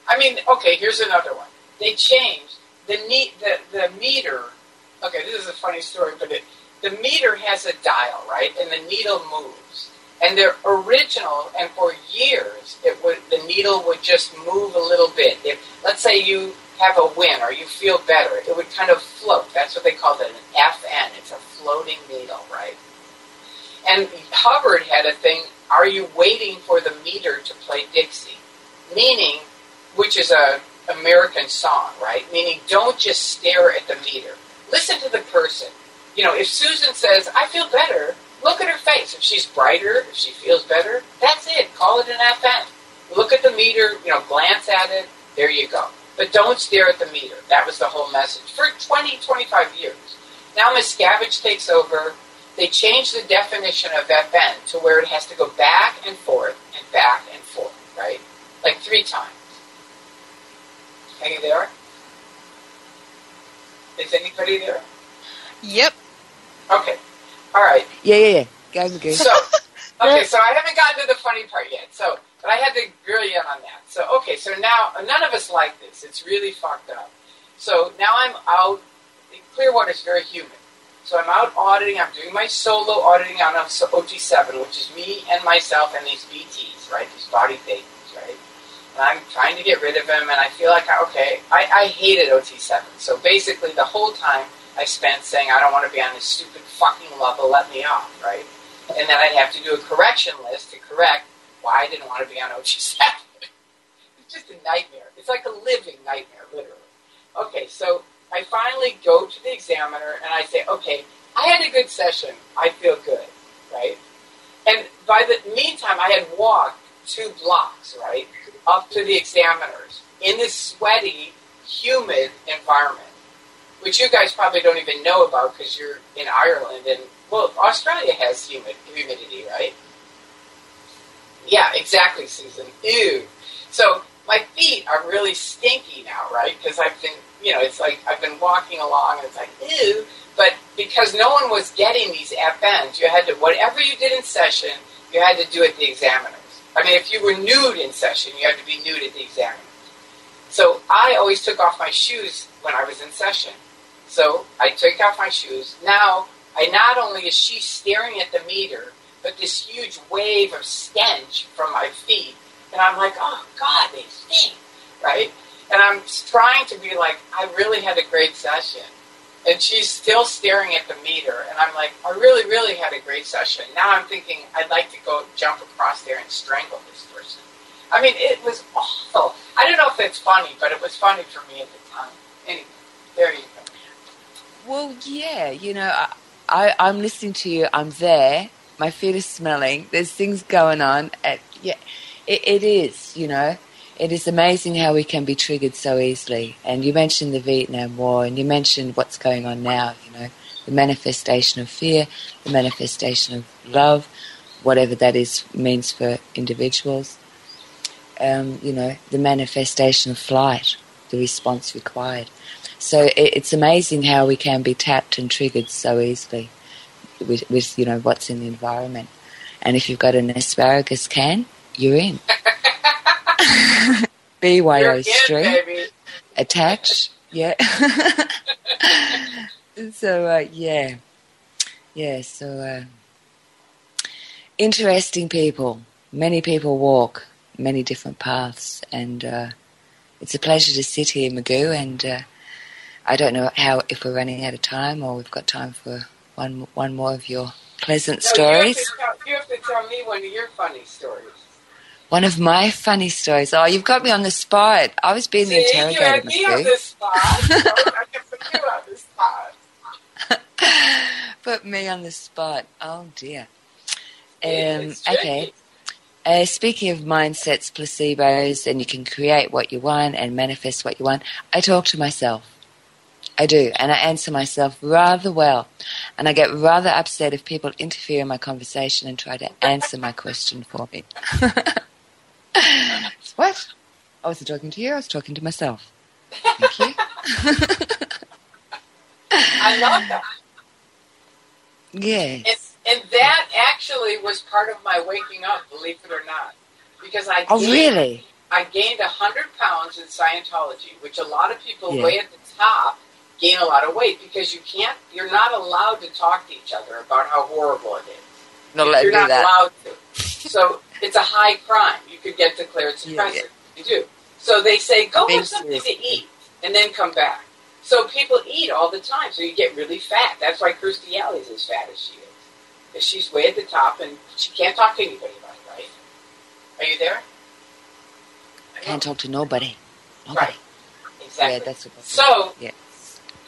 I mean, okay, here's another one. They changed the meter. Okay, this is a funny story, but the meter has a dial, right? And the needle moves. And their original, and for years, the needle would just move a little bit. If, let's say you have a win or you feel better, it would kind of float. That's what they called it, an FN. It's a floating needle, right? And Hubbard had a thing, are you waiting for the meter to play Dixie? Meaning, which is a American song, right? Meaning, don't just stare at the meter. Listen to the person. You know, if Susan says, I feel better, look at her face. If she's brighter, if she feels better, that's it. Call it an FN. Look at the meter, glance at it. There you go. But don't stare at the meter. That was the whole message for 20, 25 years. Now Miscavige takes over. They changed the definition of FN to where it has to go back and forth, right? Like 3 times. Are you there? Is anybody there? Yep. Okay. All right. Yeah. Go, Magoo. So I haven't gotten to the funny part yet. But I had to grill you on that. So now none of us like this. It's really fucked up. So now I'm out. Clearwater's very humid. So I'm out auditing. I'm doing my solo auditing on OT7, which is me and myself and these BTs, right? These body things, right? And I'm trying to get rid of them, and I feel like, I hated OT7. So basically the whole time I spent saying, I don't want to be on this stupid fucking level, let me off, right? And then I'd have to do a correction list to correct why I didn't want to be on OT7. It's just a nightmare. It's like a living nightmare, literally. Okay, so I finally go to the examiner and I say, okay, I had a good session. I feel good, right? And by the meantime, I had walked 2 blocks, right, up to the examiners in this sweaty, humid environment, which you guys probably don't even know about because you're in Ireland. And, well, Australia has humidity, right? Yeah, exactly, Susan. Ew. So my feet are really stinky now, right? Because I've been, it's like I've been walking along and it's like, ew. But because no one was getting these FNs, you had to, whatever you did in session, you had to do at the examiners. I mean, if you were nude in session, you had to be nude at the examiners. So I always took off my shoes when I was in session. So I took off my shoes. Now, not only is she staring at the meter, but this huge wave of stench from my feet. And I'm like, oh, God, they stink, right? And I'm trying to be like, I really had a great session. And she's still staring at the meter. And I'm like, I really, really had a great session. Now I'm thinking I'd like to go jump across there and strangle this person. I mean, it was awful. I don't know if it's funny, but it was funny for me at the time. Anyway, there you go. Well, yeah, I'm listening to you. I'm there. My feet are smelling. There's things going on. It is, It is amazing how we can be triggered so easily. And you mentioned the Vietnam War, and you mentioned what's going on now, the manifestation of fear, the manifestation of love, whatever that means for individuals. The manifestation of flight, the response required. So it's amazing how we can be tapped and triggered so easily with what's in the environment. And if you've got an asparagus can, you're in. BYO string, attach, yeah. So, so interesting people. Many people walk many different paths, and it's a pleasure to sit here, Magoo, and I don't know if we're running out of time or we've got time for one more of your pleasant stories. You have to tell me one of your funny stories. One of my funny stories. Oh, you've got me on the spot. I was being the interrogator. You had me on the spot. I can put you on the spot. Put me on the spot. Oh, dear. It's okay. Speaking of mindsets, placebos, and you can create what you want and manifest what you want, I talk to myself. I do, and I answer myself rather well. And I get rather upset if people interfere in my conversation and try to answer my question for me. What? I wasn't talking to you, I was talking to myself. Thank you. I love that. Yes. And that actually was part of my waking up, believe it or not. Because I really? I gained 100 pounds in Scientology, which a lot of people way at the top gain a lot of weight because you're not allowed to talk to each other about how horrible it is. You're not allowed to. So it's a high crime. You could get declared suppressive. You do. So they say, go have something to eat and then come back. So people eat all the time, so you get really fat. That's why Kirstie Alley is as fat as she is. Because she's way at the top and she can't talk to anybody about it, right? Are you there? Can't talk to nobody. Right. Exactly. Yeah, that's what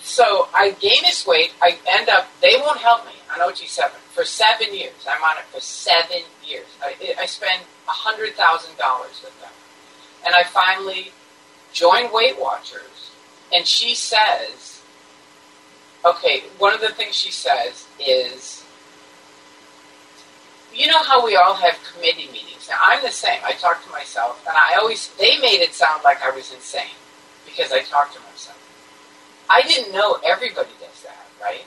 So I gain this weight. I end up, they won't help me on OG7 for 7 years. I'm on it for 7 years. I spend $100,000 with them. And I finally joined Weight Watchers. And she says, okay, one of the things she says is, you know how we all have committee meetings. Now, I'm the same. I talk to myself. And they made it sound like I was insane because I talk to myself. I didn't know everybody does that, right?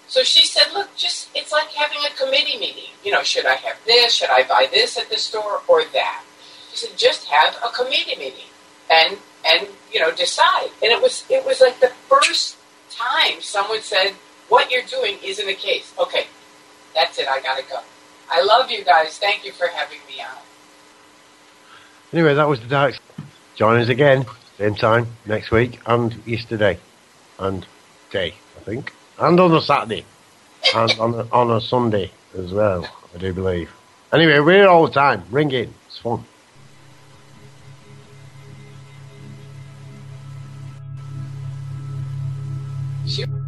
So she said, look, it's like having a committee meeting. Should I have this? Should I buy this at the store or that? She said, just have a committee meeting and decide. And it was like the first time someone said, what you're doing isn't a case. Okay, that's it. I got to go. I love you guys. Thank you for having me on. Anyway, that was the Dark. Join us again, same time, next week, and yesterday. And day, I think. And on a Saturday. And on a Sunday as well, I do believe. Anyway, we're here all the time. Ring in. It's fun. Sure.